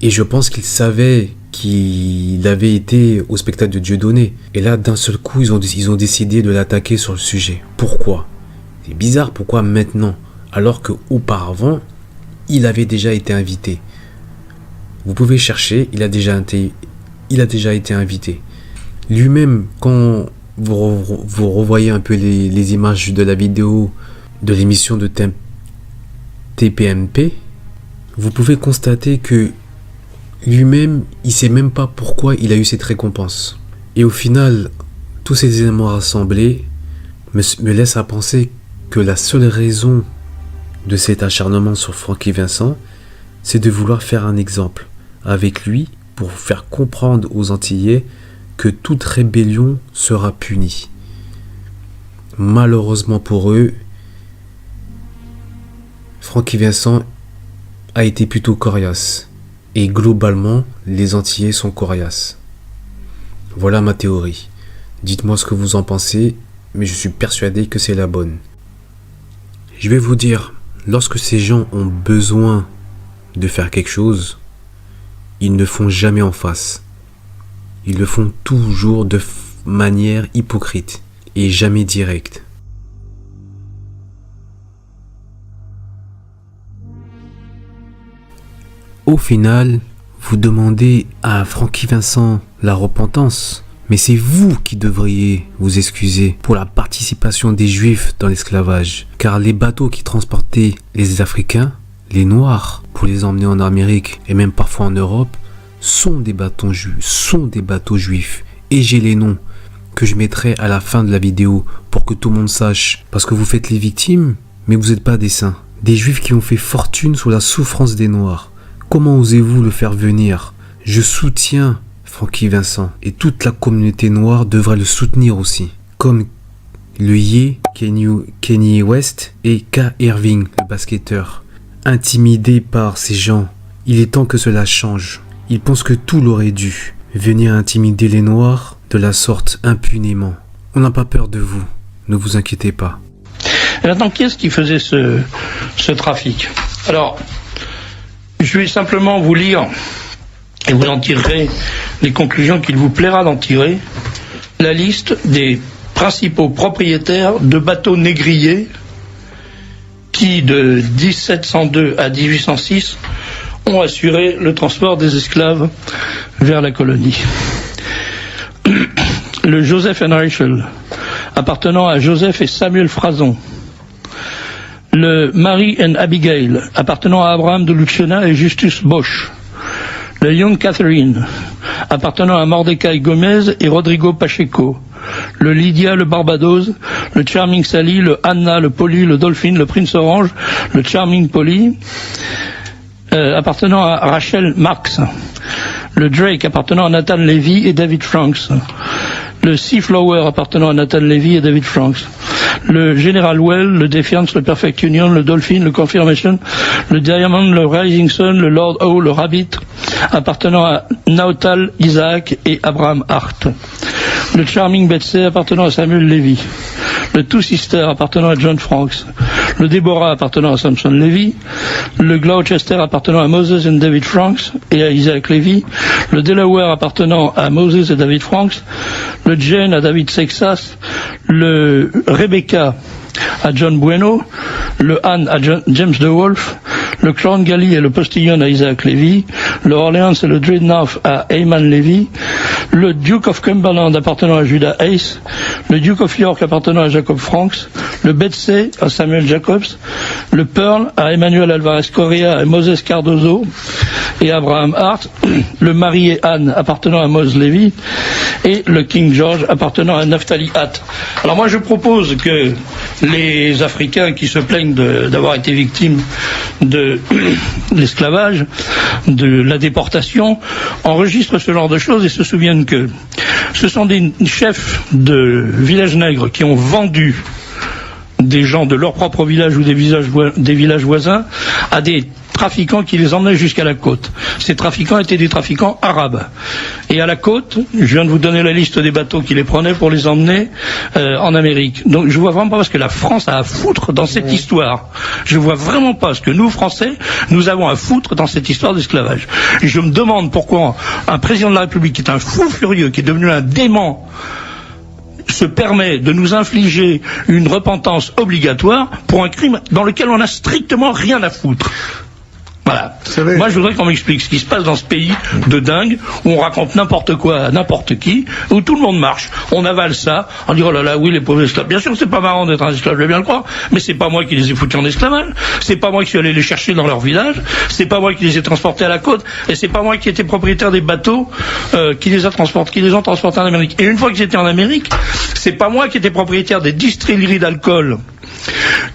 Et je pense qu'ils savaient qu'il avait été au spectacle de Dieudonné. Et là, d'un seul coup, ils ont décidé de l'attaquer sur le sujet. Pourquoi? C'est bizarre, pourquoi maintenant? Alors qu'auparavant, il avait déjà été invité. Vous pouvez chercher, il a déjà été invité. Lui-même, quand vous revoyez un peu les images de la vidéo de l'émission de TPMP, vous pouvez constater que lui-même, il ne sait même pas pourquoi il a eu cette récompense. Et au final, tous ces éléments rassemblés me laissent à penser que la seule raison de cet acharnement sur Francky Vincent, c'est de vouloir faire un exemple avec lui pour faire comprendre aux Antillais que toute rébellion sera punie. Malheureusement pour eux, Francky Vincent a été plutôt coriace. Et globalement, les Antillais sont coriaces. Voilà ma théorie. Dites-moi ce que vous en pensez, mais je suis persuadé que c'est la bonne. Je vais vous dire, lorsque ces gens ont besoin de faire quelque chose, ils ne font jamais en face. Ils le font toujours de manière hypocrite et jamais directe. Au final, vous demandez à Francky Vincent la repentance, mais c'est vous qui devriez vous excuser pour la participation des Juifs dans l'esclavage, car les bateaux qui transportaient les Africains, les Noirs, pour les emmener en Amérique et même parfois en Europe, sont des bateaux juifs. Et j'ai les noms que je mettrai à la fin de la vidéo pour que tout le monde sache, parce que vous faites les victimes, mais vous n'êtes pas des saints. Des Juifs qui ont fait fortune sous la souffrance des Noirs. Comment osez-vous le faire venir? Je soutiens Francky Vincent et toute la communauté noire devrait le soutenir aussi. Comme le Ye, Kanye West et K. Irving, le basketteur. Intimidés par ces gens, il est temps que cela change. Ils pensent que tout l'aurait dû. Venir intimider les Noirs de la sorte impunément. On n'a pas peur de vous, ne vous inquiétez pas. Et maintenant, qui est-ce qui faisait ce trafic? Alors, je vais simplement vous lire, et vous en tirerez les conclusions qu'il vous plaira d'en tirer, la liste des principaux propriétaires de bateaux négriers qui, de 1702 à 1806, ont assuré le transport des esclaves vers la colonie. Le Joseph and Rachel, appartenant à Joseph et Samuel Frason. Le Mary and Abigail, appartenant à Abraham de Luciana et Justus Bosch. le Young Catherine, appartenant à Mordecai Gomez et Rodrigo Pacheco, le Lydia, le Barbados, le Charming Sally, le Anna, le Polly, le Dolphin, le Prince Orange, le Charming Polly, appartenant à Rachel Marx, le Drake appartenant à Nathan Levy et David Franks, le Seaflower appartenant à Nathan Levy et David Franks, le General Well, le Defiance, le Perfect Union, le Dolphin, le Confirmation, le Diamond, le Rising Sun, le Lord O, le Rabbit, appartenant à Nautal Isaac et Abraham Hart, le Charming Betsy appartenant à Samuel Levy, le Two Sister appartenant à John Franks, le Deborah appartenant à Samson Levy, le Gloucester appartenant à Moses et David Franks et à Isaac Levy, le Delaware appartenant à Moses et David Franks, le Jane à David Sexas, le Rebecca à John Bueno, le Anne à James DeWolf, le Crown Galley et le Postillon à Isaac Levy, le Orleans et le Dreadnought à Heyman Levy, le Duke of Cumberland appartenant à Judah Hayes, le Duke of York appartenant à Jacob Franks, le Betsy à Samuel Jacobs, le Pearl à Emmanuel Alvarez Correa et Moses Cardozo et Abraham Hart, le Marie et Anne appartenant à Moses Levy et le King George appartenant à Naphtali Hatt. Alors moi je propose que les Africains qui se plaignent d'avoir été victimes de l'esclavage, de la déportation, enregistrent ce genre de choses et se souviennent que ce sont des chefs de villages nègres qui ont vendu des gens de leur propre village ou des villages voisins à des trafiquants qui les emmenaient jusqu'à la côte. Ces trafiquants étaient des trafiquants arabes. Et à la côte, je viens de vous donner la liste des bateaux qui les prenaient pour les emmener en Amérique. Donc je vois vraiment pas ce que la France a à foutre dans cette histoire. Je vois vraiment pas ce que nous, Français, nous avons à foutre dans cette histoire d'esclavage. Et je me demande pourquoi un président de la République qui est un fou furieux, qui est devenu un dément, se permet de nous infliger une repentance obligatoire pour un crime dans lequel on n'a strictement rien à foutre. Voilà. Moi, je voudrais qu'on m'explique ce qui se passe dans ce pays de dingue où on raconte n'importe quoi à n'importe qui, où tout le monde marche. On avale ça, on dit oh là là, oui, les pauvres esclaves. Bien sûr, c'est pas marrant d'être un esclave, je vais bien le croire, mais c'est pas moi qui les ai foutus en esclavage. C'est pas moi qui suis allé les chercher dans leur village. C'est pas moi qui les ai transportés à la côte. Et c'est pas moi qui étais propriétaire des bateaux qui les ont transportés en Amérique. Et une fois qu'ils étaient en Amérique, c'est pas moi qui étais propriétaire des distilleries d'alcool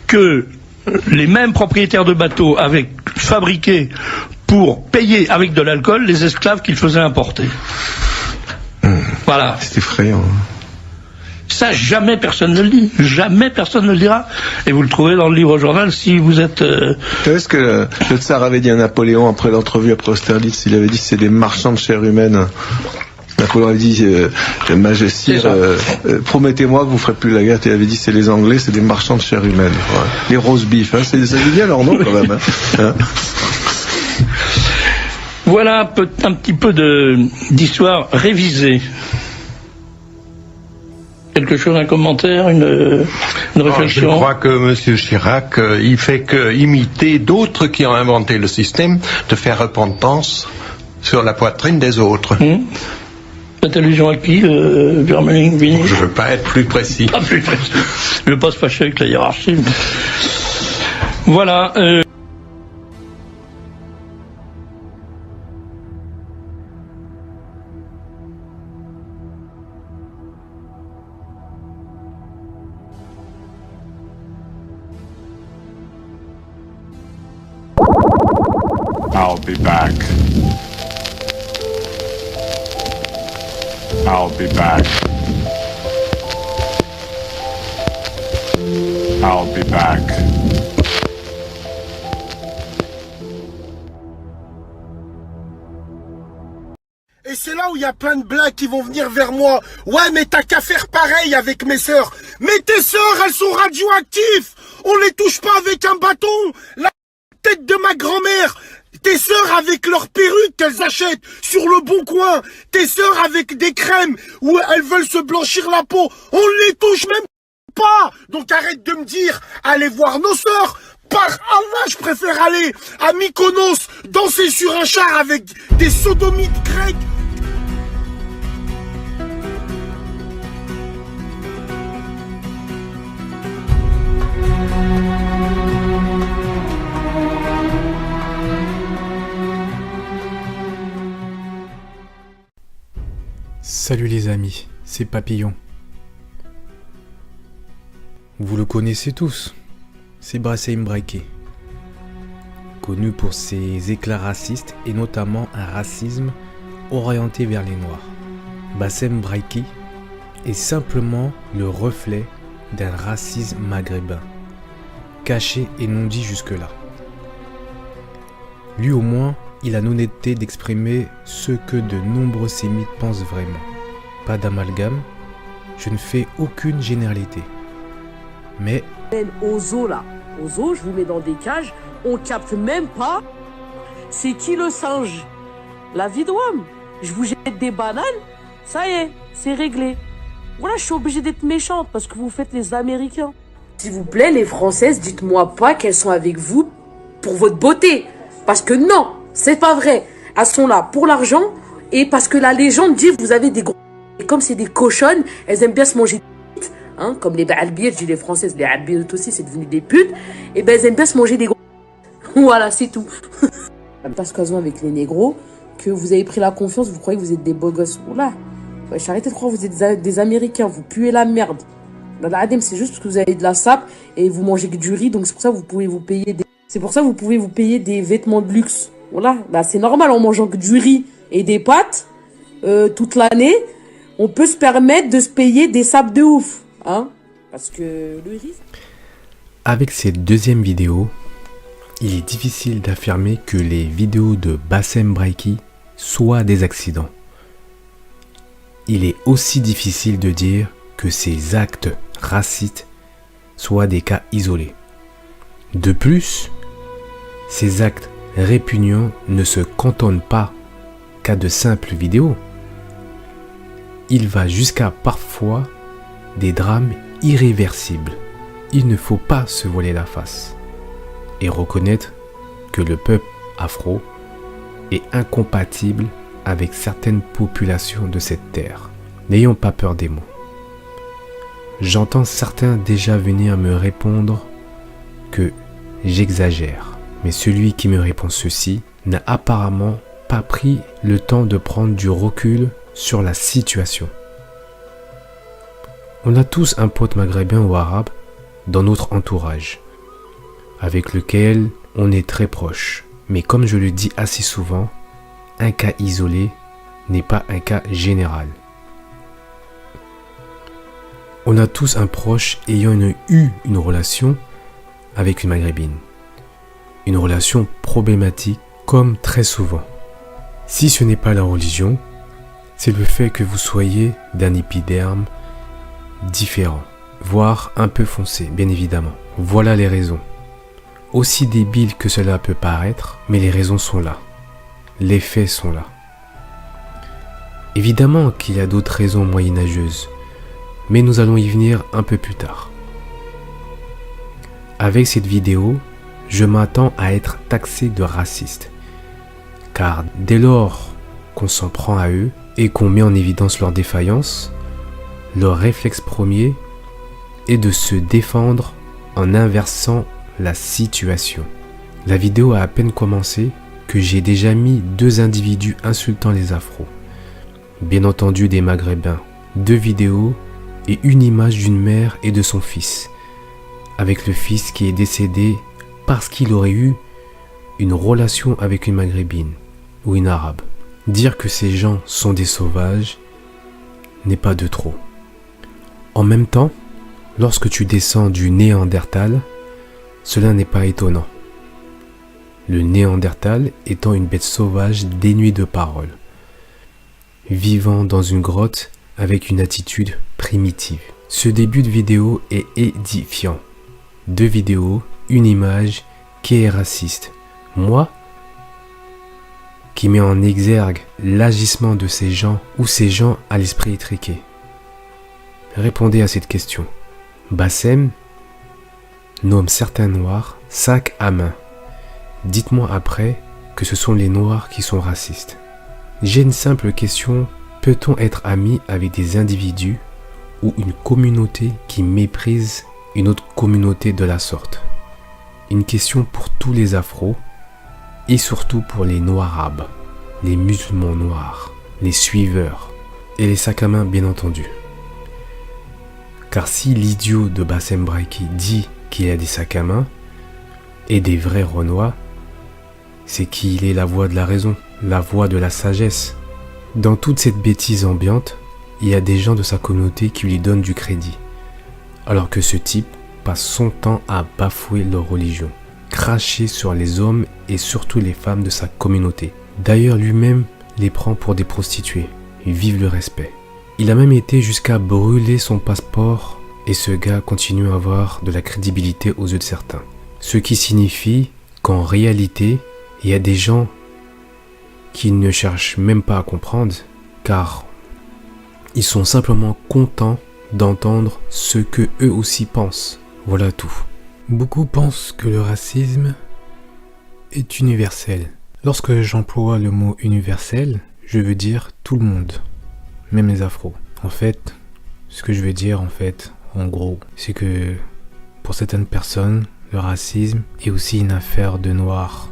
que les mêmes propriétaires de bateaux avaient fabriqué pour payer avec de l'alcool les esclaves qu'ils faisaient importer. Voilà. C'est effrayant. Ça, jamais personne ne le dit. Jamais personne ne le dira. Et vous le trouvez dans le livre journal si vous êtes... Vous savez ce que le tsar avait dit à Napoléon après l'entrevue après Austerlitz? Il avait dit c'est des marchands de chair humaine. Napoléon avait dit Majesté, promettez-moi que vous ne ferez plus la guerre. Il avait dit c'est les Anglais, c'est des marchands de chair humaine. Ouais. Les roast beef, hein, ça dit bien leur nom quand même. Hein. Voilà un petit peu d'histoire révisée. Quelque chose, un commentaire, une réflexion? Je crois que M. Chirac, il fait que imiter d'autres qui ont inventé le système de faire repentance sur la poitrine des autres. Faites allusion à qui, Vermeulen, Vigny? Je ne veux pas être plus précis. Pas plus précis. Je ne veux pas se fâcher avec la hiérarchie. Voilà. I'll be back. I'll be back. I'll be back. Et c'est là où il y a plein de blagues qui vont venir vers moi. Ouais, mais t'as qu'à faire pareil avec mes sœurs. Mais tes sœurs, elles sont radioactives. On les touche pas avec un bâton. La tête de ma grand-mère. Tes sœurs avec leurs perruques qu'elles achètent sur le Bon Coin. Tes sœurs avec des crèmes où elles veulent se blanchir la peau. On les touche même pas. Donc arrête de me dire, allez voir nos sœurs. Par Allah, je préfère aller à Mykonos, danser sur un char avec des sodomites grecs. Salut les amis, c'est Papillon. Vous le connaissez tous, c'est Bassem Braiki. Connu pour ses éclats racistes et notamment un racisme orienté vers les Noirs. Bassem Braiki est simplement le reflet d'un racisme maghrébin, caché et non dit jusque-là. Lui au moins, il a l'honnêteté d'exprimer ce que de nombreux sémites pensent vraiment. Pas d'amalgame, je ne fais aucune généralité. Mais... Aux zoos là, aux zoos, je vous mets dans des cages, on capte même pas c'est qui le singe. La vie d'homme, je vous jette des bananes, ça y est, c'est réglé. Voilà, je suis obligée d'être méchante parce que vous faites les Américains. S'il vous plaît, les Françaises, dites-moi pas qu'elles sont avec vous pour votre beauté. Parce que non, c'est pas vrai. Elles sont là pour l'argent et parce que la légende dit vous avez des gros... Et comme c'est des cochonnes, elles aiment bien se manger des putes. Hein, comme les Baalbir, je dis les Françaises, les Albir aussi, c'est devenu des putes. Et ben elles aiment bien se manger des gros... Voilà, c'est tout. Parce qu'elles ont avec les négros, que vous avez pris la confiance, vous croyez que vous êtes des beaux gosses. Oula, ouais, arrêtez de croire que vous êtes des Américains, vous puez la merde. L'adem, c'est juste parce que vous avez de la sape et vous mangez que du riz, donc c'est pour ça que vous pouvez vous payer des... C'est pour ça que vous pouvez vous payer des vêtements de luxe. Voilà, là c'est normal en mangeant que du riz et des pâtes toute l'année, on peut se permettre de se payer des sapes de ouf, hein, parce que le riz... Avec cette deuxième vidéo, il est difficile d'affirmer que les vidéos de Bassem Braiki soient des accidents. Il est aussi difficile de dire que ces actes racistes soient des cas isolés. De plus, ces actes répugnants ne se cantonnent pas qu'à de simples vidéos. Il va jusqu'à parfois des drames irréversibles. Il ne faut pas se voiler la face et reconnaître que le peuple afro est incompatible avec certaines populations de cette terre. N'ayons pas peur des mots. J'entends certains déjà venir me répondre que j'exagère, mais celui qui me répond ceci n'a apparemment pas pris le temps de prendre du recul sur la situation. On a tous un pote maghrébin ou arabe dans notre entourage, avec lequel on est très proche. Mais comme je le dis assez souvent, un cas isolé n'est pas un cas général. On a tous un proche ayant eu une relation avec une maghrébine. Une relation problématique comme très souvent. Si ce n'est pas la religion, c'est le fait que vous soyez d'un épiderme différent, voire un peu foncé, bien évidemment. Voilà les raisons. Aussi débile que cela peut paraître, mais les raisons sont là. Les faits sont là. Évidemment qu'il y a d'autres raisons moyenâgeuses, mais nous allons y venir un peu plus tard. Avec cette vidéo, je m'attends à être taxé de raciste, car dès lors qu'on s'en prend à eux et qu'on met en évidence leurs défaillances, leur réflexe premier est de se défendre en inversant la situation. La vidéo a à peine commencé que j'ai déjà mis 2 individus insultant les afros. Bien entendu des maghrébins, 2 vidéos et une image d'une mère et de son fils, avec le fils qui est décédé parce qu'il aurait eu une relation avec une maghrébine ou une arabe. Dire que ces gens sont des sauvages n'est pas de trop. En même temps, lorsque tu descends du Néandertal, cela n'est pas étonnant. Le Néandertal étant une bête sauvage dénuée de paroles, vivant dans une grotte avec une attitude primitive. Ce début de vidéo est édifiant. 2 vidéos, une image qui est raciste. Moi, qui met en exergue l'agissement de ces gens ou ces gens à l'esprit étriqué. Répondez à cette question. Bassem nomme certains noirs sac à main. Dites-moi après que ce sont les noirs qui sont racistes. J'ai une simple question. Peut-on être ami avec des individus ou une communauté qui méprise une autre communauté de la sorte? Une question pour tous les afros et surtout pour les noirs arabes, les musulmans noirs, les suiveurs. et les sacs à main bien entendu. Car si l'idiot de Bassem Braiki dit qu'il a des sacs à main et des vrais Renois, c'est qu'il est la voix de la raison, la voix de la sagesse. Dans toute cette bêtise ambiante, il y a des gens de sa communauté qui lui donnent du crédit, alors que ce type passe son temps à bafouer leur religion, cracher sur les hommes et surtout les femmes de sa communauté. D'ailleurs, lui-même les prend pour des prostituées. Vive le respect. Il a même été jusqu'à brûler son passeport et ce gars continue à avoir de la crédibilité aux yeux de certains. Ce qui signifie qu'en réalité, il y a des gens qui ne cherchent même pas à comprendre car ils sont simplement contents d'entendre ce que eux aussi pensent. Voilà tout. Beaucoup pensent que le racisme est universel. Lorsque j'emploie le mot universel, je veux dire tout le monde, même les afros. En fait, ce que je veux dire en gros, c'est que pour certaines personnes, le racisme est aussi une affaire de noirs.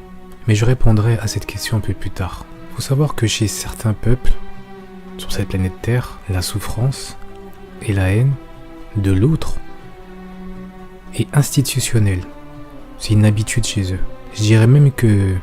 Mais je répondrai à cette question un peu plus tard. Il faut savoir que chez certains peuples, sur cette planète Terre, la souffrance et la haine de l'autre est institutionnelle. C'est une habitude chez eux. Je dirais même que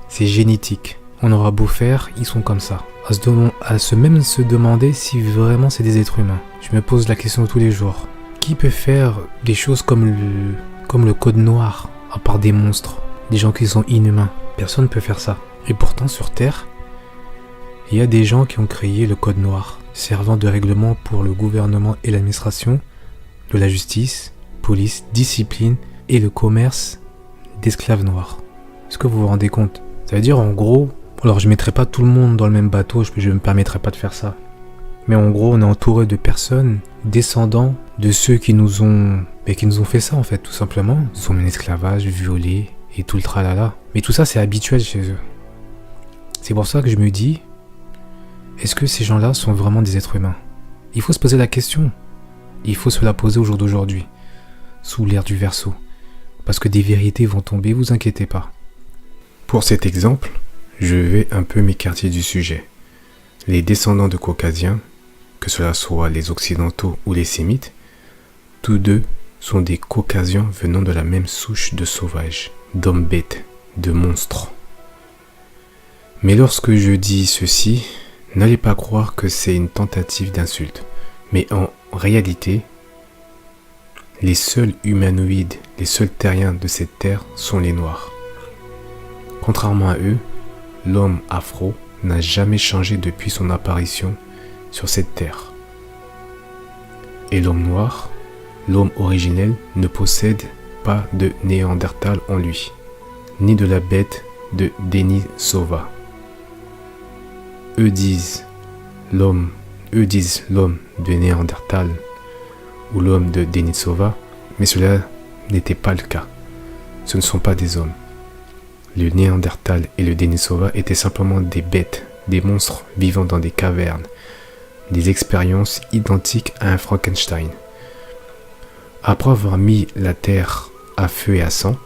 c'est génétique. On aura beau faire, ils sont comme ça. À se demander si vraiment c'est des êtres humains. Je me pose la question tous les jours. Qui peut faire des choses comme le code noir, à part des monstres, des gens qui sont inhumains? Personne ne peut faire ça. Et pourtant, sur Terre, il y a des gens qui ont créé le code noir, servant de règlement pour le gouvernement et l'administration, de la justice, police, discipline et le commerce d'esclaves noirs. Est-ce que vous vous rendez compte? Ça veut dire en gros, alors je ne mettrai pas tout le monde dans le même bateau, je ne me permettrai pas de faire ça. Mais en gros, on est entouré de personnes descendants de ceux qui nous ont fait ça en fait, tout simplement. Ils sont mis en esclavage, violés et tout le tralala. Mais tout ça, c'est habituel chez eux. C'est pour ça que je me dis, est-ce que ces gens-là sont vraiment des êtres humains? Il faut se poser la question. Il faut se la poser au jour d'aujourd'hui, sous l'ère du Verseau. Parce que des vérités vont tomber, vous inquiétez pas. Pour cet exemple, je vais un peu m'écarter du sujet. Les descendants de Caucasiens, que cela soit les Occidentaux ou les Sémites, tous deux sont des Caucasiens venant de la même souche de sauvages, d'hommes bêtes, de monstres. Mais lorsque je dis ceci, n'allez pas croire que c'est une tentative d'insulte. Mais en réalité, les seuls humanoïdes, les seuls terriens de cette terre sont les Noirs. Contrairement à eux, l'homme afro n'a jamais changé depuis son apparition sur cette terre. Et l'homme noir, l'homme originel, ne possède pas de Néandertal en lui, ni de la bête de Denisova. Eux disent l'homme de Néandertal ou l'homme de Denisova, mais cela n'était pas le cas. Ce ne sont pas des hommes. Le Néandertal et le Denisova étaient simplement des bêtes, des monstres vivant dans des cavernes, des expériences identiques à un Frankenstein. Après avoir mis la terre à feu et à sang,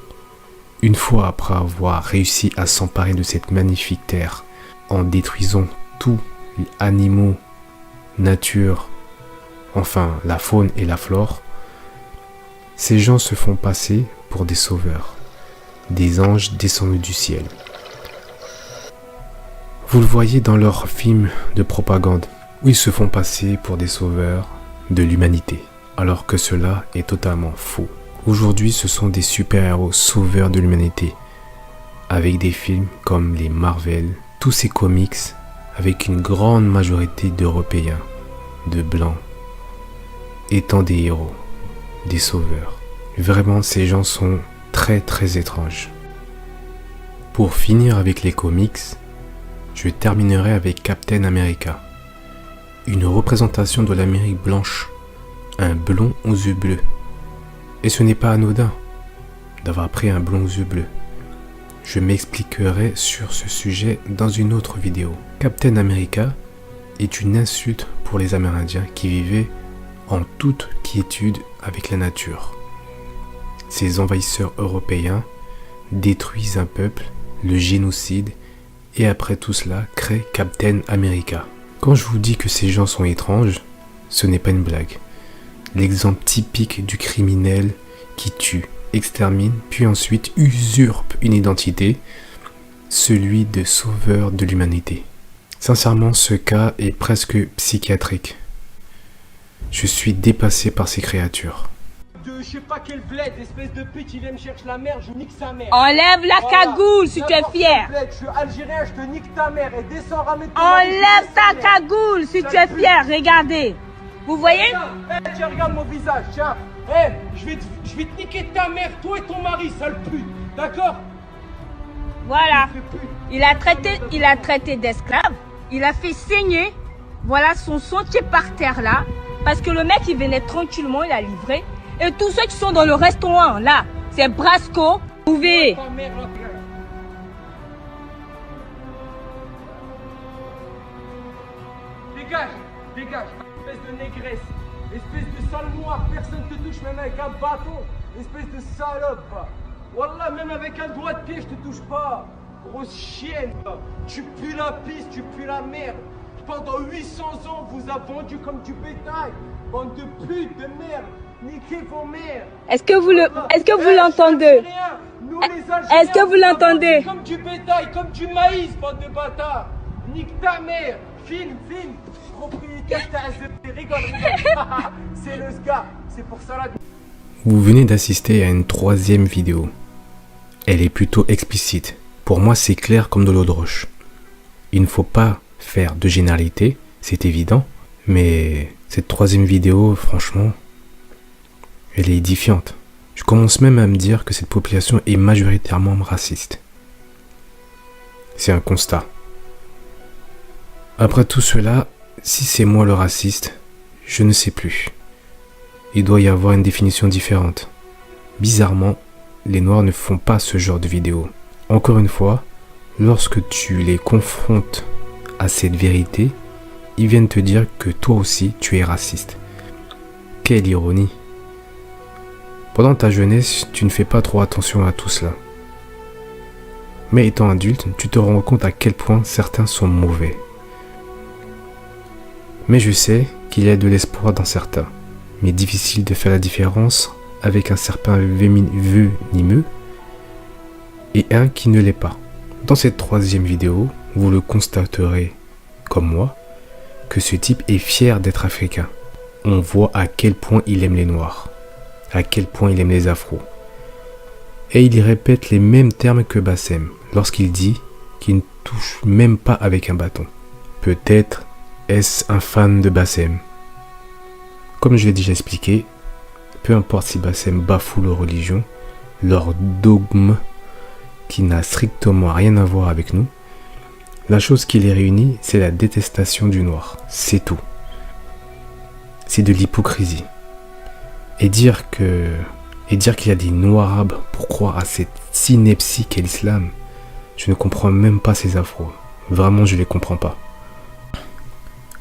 une fois après avoir réussi à s'emparer de cette magnifique terre en détruisant tous les animaux, nature, enfin la faune et la flore, ces gens se font passer pour des sauveurs, des anges descendus du ciel. Vous le voyez dans leurs films de propagande, où ils se font passer pour des sauveurs de l'humanité, alors que cela est totalement faux. Aujourd'hui, ce sont des super-héros sauveurs de l'humanité, avec des films comme les Marvel, tous ces comics, avec une grande majorité d'Européens, de Blancs, étant des héros, des sauveurs. Vraiment, ces gens sont très très étranges. Pour finir avec les comics, je terminerai avec Captain America, une représentation de l'Amérique blanche, un blond aux yeux bleus. Et ce n'est pas anodin d'avoir pris un blond aux yeux bleus. Je m'expliquerai sur ce sujet dans une autre vidéo. Captain America est une insulte pour les Amérindiens qui vivaient en toute quiétude avec la nature. Ces envahisseurs européens détruisent un peuple, le génocide, et après tout cela créent Captain America. Quand je vous dis que ces gens sont étranges, ce n'est pas une blague. L'exemple typique du criminel qui tue, extermine, puis ensuite usurpe une identité, celui de sauveur de l'humanité. Sincèrement, ce cas est presque psychiatrique. Je suis dépassé par ces créatures. Je sais pas quel bled, espèce de pute, il vient me chercher la mère, je nique sa mère. Enlève la cagoule si tu es fier. Je suis algérien, je te nique ta mère et descends ramène ton Enlève ta cagoule si tu es fier, regardez. Vous voyez? Tiens, regarde mon visage, tiens. Je vais te niquer ta mère, toi et ton mari, sale pute. D'accord? Voilà. Il a traité d'esclave. Il a fait saigner. Voilà son sang qui est par terre là. Parce que le mec, il venait tranquillement, il a livré. Et tous ceux qui sont dans le restaurant, là, c'est Brasco, Bouvet. Dégage, espèce de négresse, espèce de sale noir, personne te touche même avec un bâton, espèce de salope. Wallah, même avec un doigt de pied, je te touche pas. Grosse chienne, tu pues la pisse, tu pues la merde. Pendant 800 ans, on vous a vendu comme du bétail. Bande de putes, de merde. Niquez vos mères. Est-ce que vous l'entendez? Est-ce que vous l'entendez? Comme du bétail, comme du maïs, bande de bâtards. Nique ta mère. Film. Propriétaire, rigole. C'est le SGA. C'est pour ça là. Vous venez d'assister à une 3e vidéo. Elle est plutôt explicite. Pour moi, c'est clair comme de l'eau de roche. Il ne faut pas faire de généralité, c'est évident. Mais cette 3e vidéo, franchement, elle est édifiante. Je commence même à me dire que cette population est majoritairement raciste. C'est un constat. Après tout cela, si c'est moi le raciste, je ne sais plus. Il doit y avoir une définition différente. Bizarrement, les Noirs ne font pas ce genre de vidéos. Encore une fois, lorsque tu les confrontes à cette vérité, ils viennent te dire que toi aussi tu es raciste. Quelle ironie. Pendant ta jeunesse, tu ne fais pas trop attention à tout cela. Mais étant adulte, tu te rends compte à quel point certains sont mauvais. Mais je sais qu'il y a de l'espoir dans certains. Mais difficile de faire la différence avec un serpent venimeux et un qui ne l'est pas. Dans cette 3e vidéo, vous le constaterez, comme moi, que ce type est fier d'être africain. On voit à quel point il aime les Noirs, à quel point il aime les Afros. Et il y répète les mêmes termes que Bassem, lorsqu'il dit qu'il ne touche même pas avec un bâton. Peut-être est-ce un fan de Bassem. Comme je l'ai déjà expliqué, peu importe si Bassem bafoue leur religion, leur dogme, qui n'a strictement rien à voir avec nous, la chose qui les réunit, c'est la détestation du noir. C'est tout. C'est de l'hypocrisie. Et dire qu'il y a des noirs arabes pour croire à cette ineptie qu'est l'islam, je ne comprends même pas ces afros. Vraiment, je les comprends pas.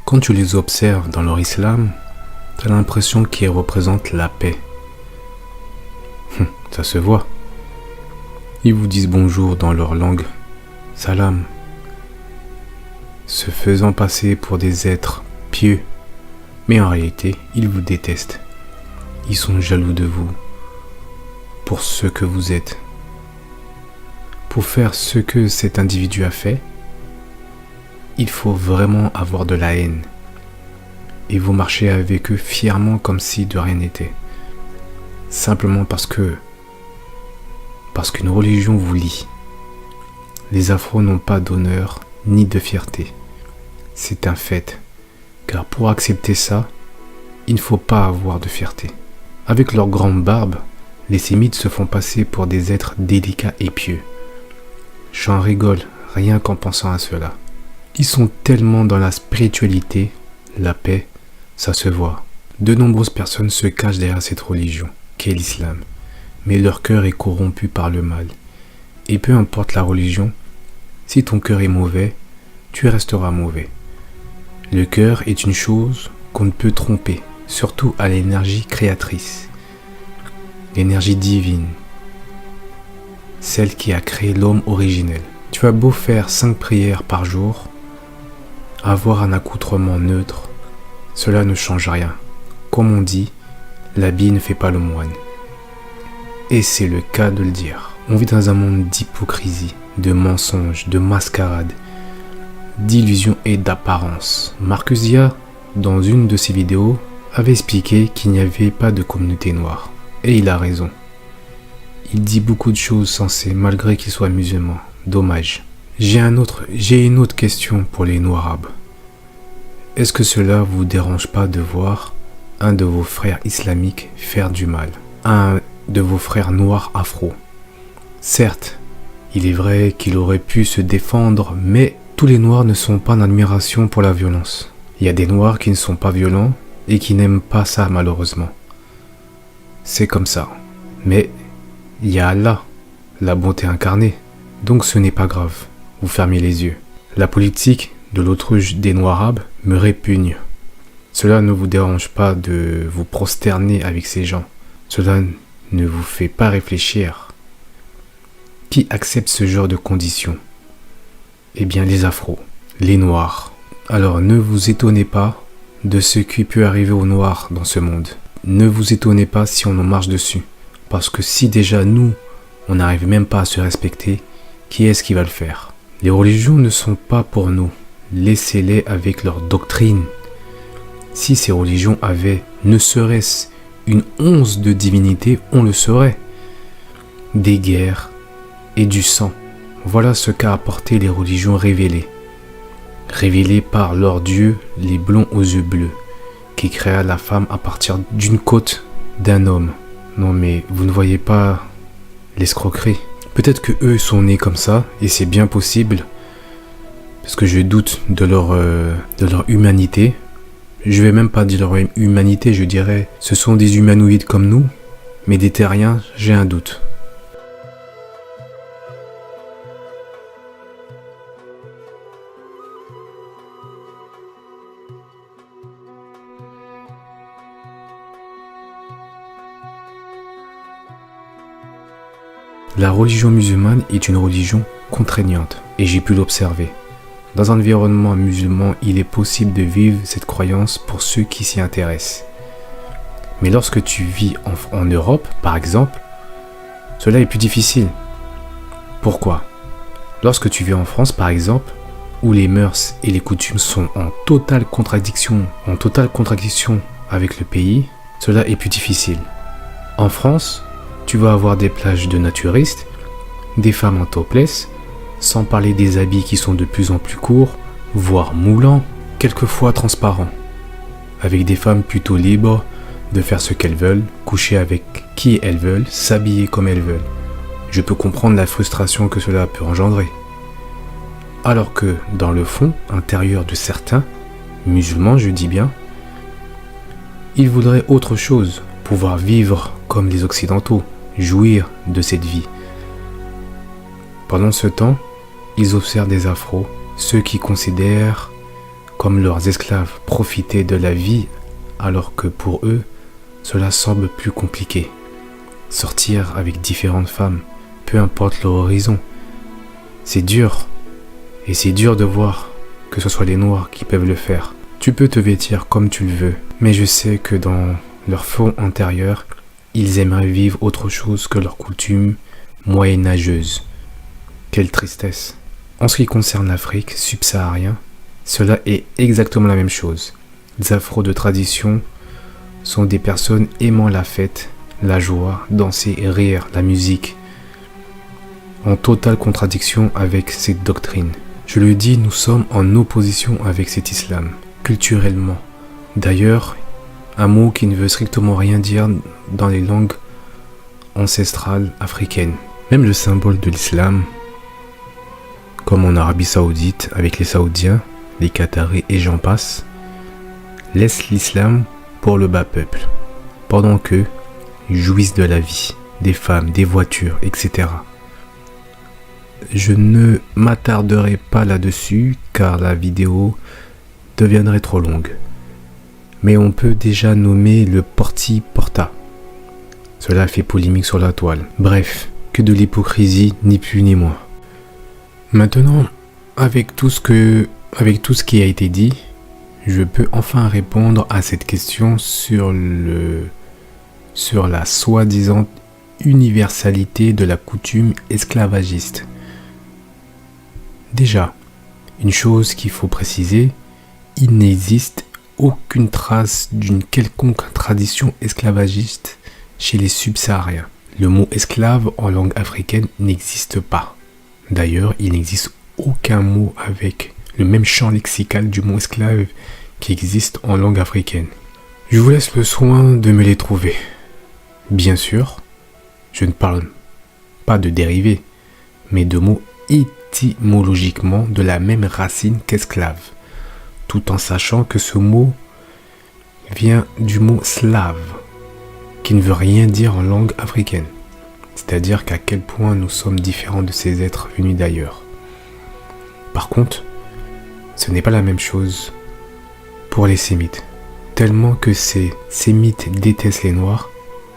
Quand tu les observes dans leur islam, tu as l'impression qu'ils représentent la paix. Ça se voit. Ils vous disent bonjour dans leur langue, salam, se faisant passer pour des êtres pieux. Mais en réalité, ils vous détestent. Ils sont jaloux de vous pour ce que vous êtes. Pour faire ce que cet individu a fait, il faut vraiment avoir de la haine. Et vous marchez avec eux fièrement comme si de rien n'était. Simplement parce qu'une religion vous lie. Les Afros n'ont pas d'honneur ni de fierté. C'est un fait. Car pour accepter ça, il ne faut pas avoir de fierté. Avec leur grande barbe, les Sémites se font passer pour des êtres délicats et pieux. J'en rigole rien qu'en pensant à cela. Ils sont tellement dans la spiritualité, la paix, ça se voit. De nombreuses personnes se cachent derrière cette religion, qu'est l'islam. Mais leur cœur est corrompu par le mal. Et peu importe la religion, si ton cœur est mauvais, tu resteras mauvais. Le cœur est une chose qu'on ne peut tromper, surtout à l'énergie créatrice, l'énergie divine, celle qui a créé l'homme originel. Tu as beau faire 5 prières par jour, Avoir un accoutrement neutre, cela ne change rien. Comme on dit, l'habit ne fait pas le moine. Et c'est le cas de le dire. On vit dans un monde d'hypocrisie, de mensonges, de mascarades, d'illusions et d'apparence. Marcus Dia, dans une de ses vidéos, avait expliqué qu'il n'y avait pas de communauté noire. Et il a raison. Il dit beaucoup de choses sensées malgré qu'il soit musulman. Dommage. J'ai une autre question pour les noirs arabes. Est-ce que cela vous dérange pas de voir un de vos frères islamiques faire du mal? Un de vos frères noirs afro? Certes, il est vrai qu'il aurait pu se défendre, mais tous les noirs ne sont pas en admiration pour la violence. Il y a des noirs qui ne sont pas violents et qui n'aiment pas ça malheureusement. C'est comme ça. Mais il y a Allah, la bonté incarnée. Donc ce n'est pas grave. Vous fermez les yeux. La politique de l'autruche des noirs arabes me répugne. Cela ne vous dérange pas de vous prosterner avec ces gens. Cela ne vous fait pas réfléchir. Qui accepte ce genre de conditions? Eh bien les afros, les noirs. Alors ne vous étonnez pas de ce qui peut arriver aux noirs dans ce monde. Ne vous étonnez pas si on en marche dessus. Parce que si déjà nous, on n'arrive même pas à se respecter, qui est-ce qui va le faire? Les religions ne sont pas pour nous. Laissez-les avec leur doctrine. Si ces religions avaient, ne serait-ce une once de divinité, on le saurait. Des guerres et du sang. Voilà ce qu'a apporté les religions révélées. Révélées par leur Dieu, les blonds aux yeux bleus, qui créa la femme à partir d'une côte d'un homme. Non mais vous ne voyez pas l'escroquerie. Peut-être que eux sont nés comme ça, et c'est bien possible, parce que je doute de leur humanité. Je vais même pas dire leur humanité, je dirais, ce sont des humanoïdes comme nous, mais des terriens, j'ai un doute. La religion musulmane est une religion contraignante, et j'ai pu l'observer. Dans un environnement musulman, il est possible de vivre cette croyance pour ceux qui s'y intéressent. Mais lorsque tu vis en Europe, par exemple, cela est plus difficile. Pourquoi? Lorsque tu vis en France, par exemple, où les mœurs et les coutumes sont en totale contradiction avec le pays, cela est plus difficile. En France, tu vas avoir des plages de naturistes, des femmes en topless, sans parler des habits qui sont de plus en plus courts, voire moulants, quelquefois transparents, avec des femmes plutôt libres de faire ce qu'elles veulent, coucher avec qui elles veulent, s'habiller comme elles veulent. Je peux comprendre la frustration que cela peut engendrer. Alors que dans le fond intérieur de certains, musulmans je dis bien, ils voudraient autre chose, pouvoir vivre comme les occidentaux, jouir de cette vie. Pendant ce temps, ils observent des afros, ceux qui considèrent comme leurs esclaves profiter de la vie alors que pour eux, cela semble plus compliqué. Sortir avec différentes femmes, peu importe leur horizon, c'est dur. Et c'est dur de voir que ce soit les noirs qui peuvent le faire. Tu peux te vêtir comme tu le veux, mais je sais que dans leur fond intérieur, ils aimeraient vivre autre chose que leurs coutumes moyenâgeuses. Quelle tristesse. En ce qui concerne l'Afrique subsaharienne, cela est exactement la même chose. Les afros de tradition sont des personnes aimant la fête, la joie, danser et rire, la musique, en totale contradiction avec cette doctrine. Je le dis, nous sommes en opposition avec cet islam, culturellement. D'ailleurs, un mot qui ne veut strictement rien dire dans les langues ancestrales africaines. Même le symbole de l'islam, comme en Arabie Saoudite avec les Saoudiens, les Qataris et j'en passe, laisse l'islam pour le bas peuple, pendant qu'eux jouissent de la vie, des femmes, des voitures, etc. Je ne m'attarderai pas là-dessus car la vidéo deviendrait trop longue. Mais on peut déjà nommer le Porti Porta. Cela fait polémique sur la toile. Bref, que de l'hypocrisie, ni plus ni moins. Maintenant, avec tout ce que Avec tout ce qui a été dit, je peux enfin répondre à cette question sur la soi-disant universalité de la coutume esclavagiste. Déjà, une chose qu'il faut préciser, il n'existe aucune trace d'une quelconque tradition esclavagiste chez les subsahariens. Le mot esclave en langue africaine n'existe pas. D'ailleurs, il n'existe aucun mot avec le même champ lexical du mot esclave qui existe en langue africaine. Je vous laisse le soin de me les trouver. Bien sûr, je ne parle pas de dérivés, mais de mots étymologiquement de la même racine qu'esclave, tout en sachant que ce mot vient du mot slave, qui ne veut rien dire en langue africaine, c'est-à-dire qu'à quel point nous sommes différents de ces êtres venus d'ailleurs. Par contre, ce n'est pas la même chose pour les Sémites. Tellement que ces Sémites détestent les Noirs,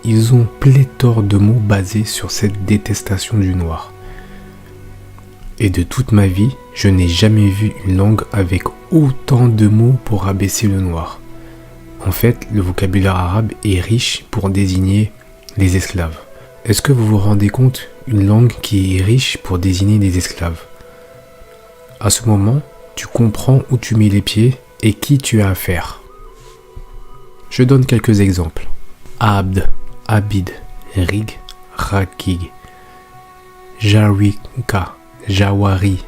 ils ont pléthore de mots basés sur cette détestation du Noir. Et de toute ma vie, je n'ai jamais vu une langue avec autant de mots pour abaisser le Noir. En fait, le vocabulaire arabe est riche pour désigner les esclaves. Est-ce que vous vous rendez compte, une langue qui est riche pour désigner des esclaves? À ce moment, tu comprends où tu mets les pieds et qui tu as affaire. Je donne quelques exemples. Abd, Abid, Rig, Rakig, Jarwika, Jawari.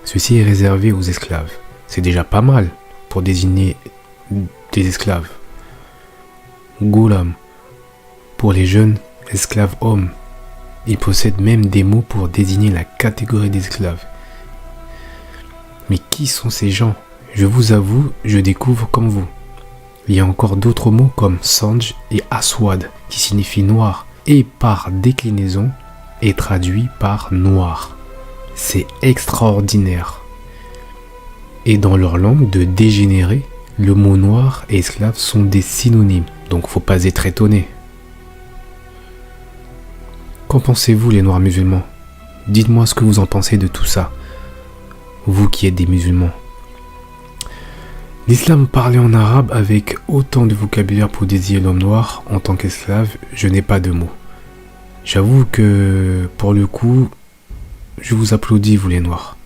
Ceci est réservé aux esclaves. C'est déjà pas mal pour désigner des esclaves. Ghulam, pour les jeunes esclaves hommes. Il possède même des mots pour désigner la catégorie des esclaves. Mais qui sont ces gens? Je vous avoue, je découvre comme vous. Il y a encore d'autres mots comme Sanj et Aswad qui signifient noir et par déclinaison est traduit par noir. C'est extraordinaire. Et dans leur langue de dégénérés, le mot noir et esclave sont des synonymes, donc faut pas être étonné. Qu'en pensez-vous les noirs musulmans? Dites-moi ce que vous en pensez de tout ça, vous qui êtes des musulmans. L'islam parlé en arabe avec autant de vocabulaire pour désigner l'homme noir en tant qu'esclave, je n'ai pas de mots. J'avoue que, pour le coup, je vous applaudis, vous les noirs.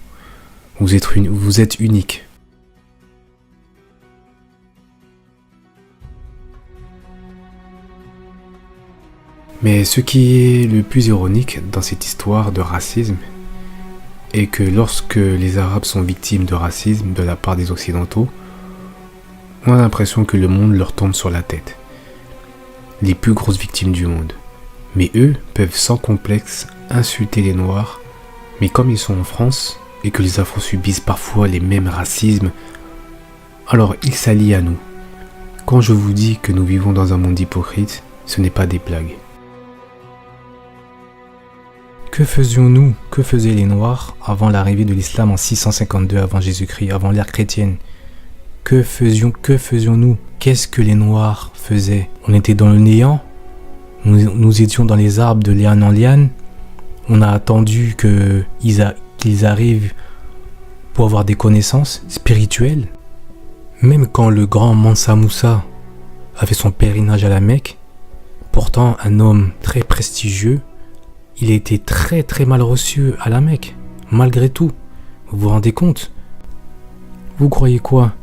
Vous êtes uniques. Mais ce qui est le plus ironique dans cette histoire de racisme est que lorsque les Arabes sont victimes de racisme de la part des Occidentaux, on a l'impression que le monde leur tombe sur la tête. Les plus grosses victimes du monde. Mais eux peuvent sans complexe insulter les Noirs, mais comme ils sont en France et que les Afro subissent parfois les mêmes racismes, alors ils s'allient à nous. Quand je vous dis que nous vivons dans un monde hypocrite, ce n'est pas des blagues. Que faisions-nous, que faisaient les Noirs avant l'arrivée de l'islam en 652 avant Jésus-Christ, avant l'ère chrétienne? Que faisions-nous? Qu'est-ce que les Noirs faisaient? On était dans le néant? Nous étions dans les arbres de liane en liane? On a attendu qu'ils arrivent pour avoir des connaissances spirituelles? Même quand le grand Mansa Moussa a fait son pèlerinage à la Mecque, pourtant un homme très prestigieux, il a été très très mal reçu à la Mecque, malgré tout. Vous vous rendez compte? Vous croyez quoi?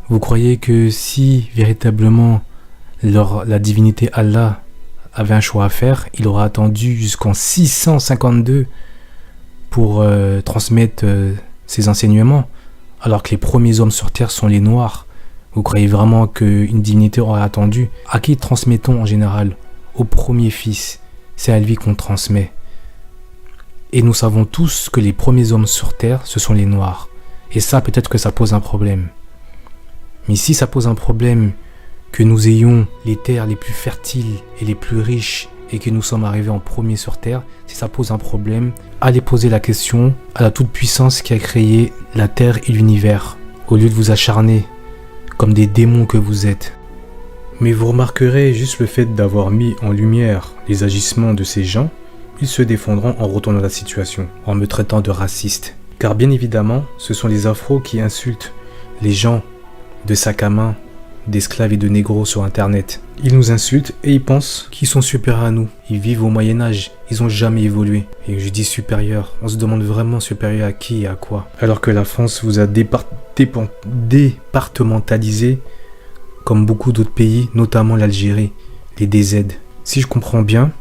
Vous croyez que si véritablement la divinité Allah avait un choix à faire, il aurait attendu jusqu'en 652 pour transmettre ses enseignements, alors que les premiers hommes sur terre sont les Noirs? Vous croyez vraiment qu'une divinité aurait attendu? À qui transmettons en général? Au premier fils. C'est à lui qu'on transmet. Et nous savons tous que les premiers hommes sur terre, ce sont les Noirs. Et ça, peut-être que ça pose un problème. Mais si ça pose un problème que nous ayons les terres les plus fertiles et les plus riches et que nous sommes arrivés en premier sur terre, si ça pose un problème, allez poser la question à la toute-puissance qui a créé la terre et l'univers, au lieu de vous acharner comme des démons que vous êtes. Mais vous remarquerez juste le fait d'avoir mis en lumière les agissements de ces gens, ils se défendront en retournant la situation, en me traitant de raciste. Car bien évidemment, ce sont les afros qui insultent les gens de sac à main, d'esclaves et de négros sur internet. Ils nous insultent et ils pensent qu'ils sont supérieurs à nous. Ils vivent au Moyen-Âge, ils ont jamais évolué. Et je dis supérieur, on se demande vraiment supérieur à qui et à quoi. Alors que la France vous a départementalisé comme beaucoup d'autres pays, notamment l'Algérie, les DZ. Si je comprends bien,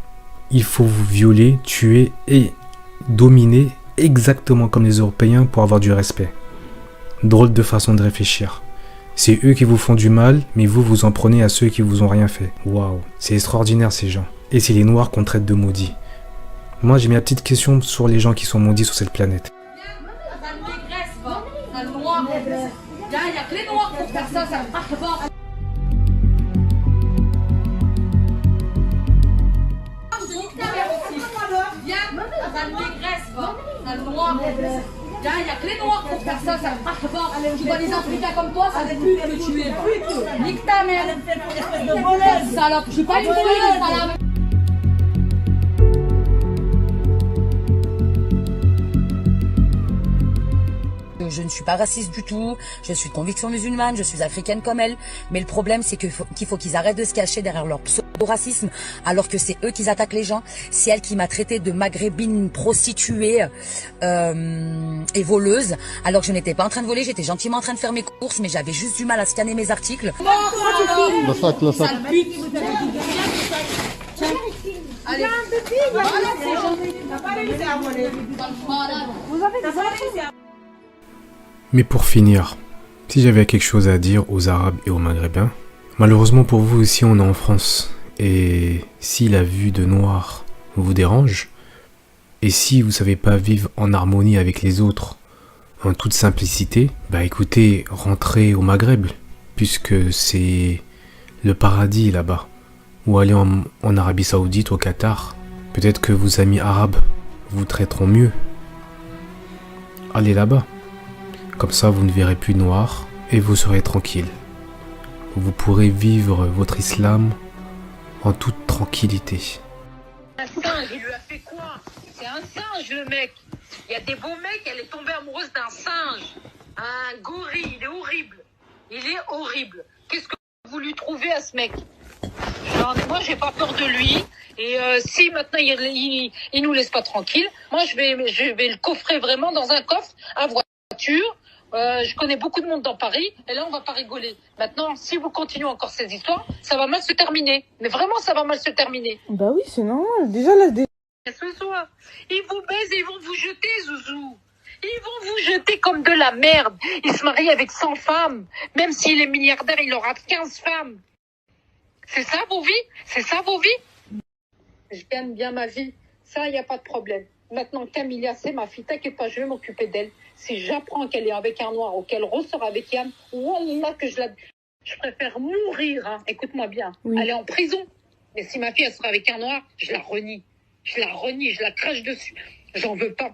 il faut vous violer, tuer et dominer exactement comme les Européens pour avoir du respect. Drôle de façon de réfléchir. C'est eux qui vous font du mal, mais vous en prenez à ceux qui vous ont rien fait. Waouh, c'est extraordinaire ces gens. Et c'est les noirs qu'on traite de maudits. Moi j'ai ma petite question sur les gens qui sont maudits sur cette planète. Il n'y a que les noirs pour faire ça, ça ne marche pas. Viens, ça négresse, va. Ça noir. Il n'y a que les noirs pour faire ça, ça ne marche pas. Tu vois les Africains comme toi, ça ne peut plus te tuer. Nique ta mère. Salope, je suis pas une voleuse, salope. Je ne suis pas raciste du tout, je suis de conviction musulmane, je suis africaine comme elle, mais le problème c'est qu'il faut qu'ils arrêtent de se cacher derrière leur pseudo-racisme, alors que c'est eux qui attaquent les gens. C'est elle qui m'a traité de maghrébine, prostituée et voleuse, alors que je n'étais pas en train de voler, j'étais gentiment en train de faire mes courses, mais j'avais juste du mal à scanner mes articles. Le sac. Allez. Mais pour finir, si j'avais quelque chose à dire aux Arabes et aux Maghrébins, malheureusement pour vous aussi on est en France, et si la vue de noir vous dérange, et si vous savez pas vivre en harmonie avec les autres, en toute simplicité, bah écoutez, rentrez au Maghreb, puisque c'est le paradis là-bas, ou allez en Arabie Saoudite, au Qatar, peut-être que vos amis arabes vous traiteront mieux. Allez là-bas. Comme ça, vous ne verrez plus noir et vous serez tranquille. Vous pourrez vivre votre islam en toute tranquillité. Un singe, il lui a fait quoi? C'est un singe, le mec. Il y a des beaux mecs, elle est tombée amoureuse d'un singe. Un gorille, il est horrible. Il est horrible. Qu'est-ce que vous lui trouvez à ce mec? Alors, moi, j'ai pas peur de lui. Et si maintenant il nous laisse pas tranquille, moi je vais le coffrer vraiment dans un coffre à voiture. Je connais beaucoup de monde dans Paris, et là on va pas rigoler. Maintenant, si vous continuez encore ces histoires, ça va mal se terminer. Mais vraiment, ça va mal se terminer. Bah oui, c'est normal. Déjà là, Ce soir, ils vous baisent et ils vont vous jeter, Zouzou. Ils vont vous jeter comme de la merde. Il se marie avec 100 femmes. Même s'il est milliardaire, il aura 15 femmes. C'est ça vos vies? C'est ça vos vies? Je gagne bien ma vie. Ça, il n'y a pas de problème. Maintenant, Camilla, c'est ma fille. T'inquiète pas, je vais m'occuper d'elle. Si j'apprends qu'elle est avec un noir ou qu'elle ressort avec Yann, wallah que je préfère mourir. Hein. Écoute-moi bien. Oui. Elle est en prison. Mais si ma fille, elle sera avec un noir, je la renie. Je la crache dessus. J'en veux pas.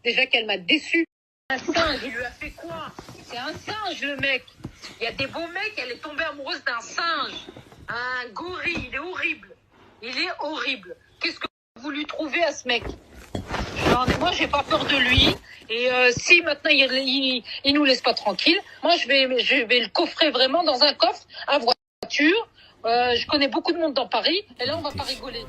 Déjà qu'elle m'a déçu. Un singe, il lui a fait quoi? C'est un singe, le mec. Il y a des beaux mecs, elle est tombée amoureuse d'un singe. Un gorille, il est horrible. Il est horrible. Qu'est-ce que vous lui trouvez à ce mec? Alors, moi, j'ai pas peur de lui. Et si maintenant il nous laisse pas tranquille, moi je vais le coffrer vraiment dans un coffre à voiture. Je connais beaucoup de monde dans Paris, et là on va pas rigoler.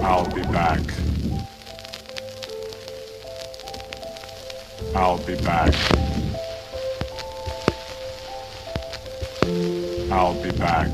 I'll be back. I'll be back. I'll be back.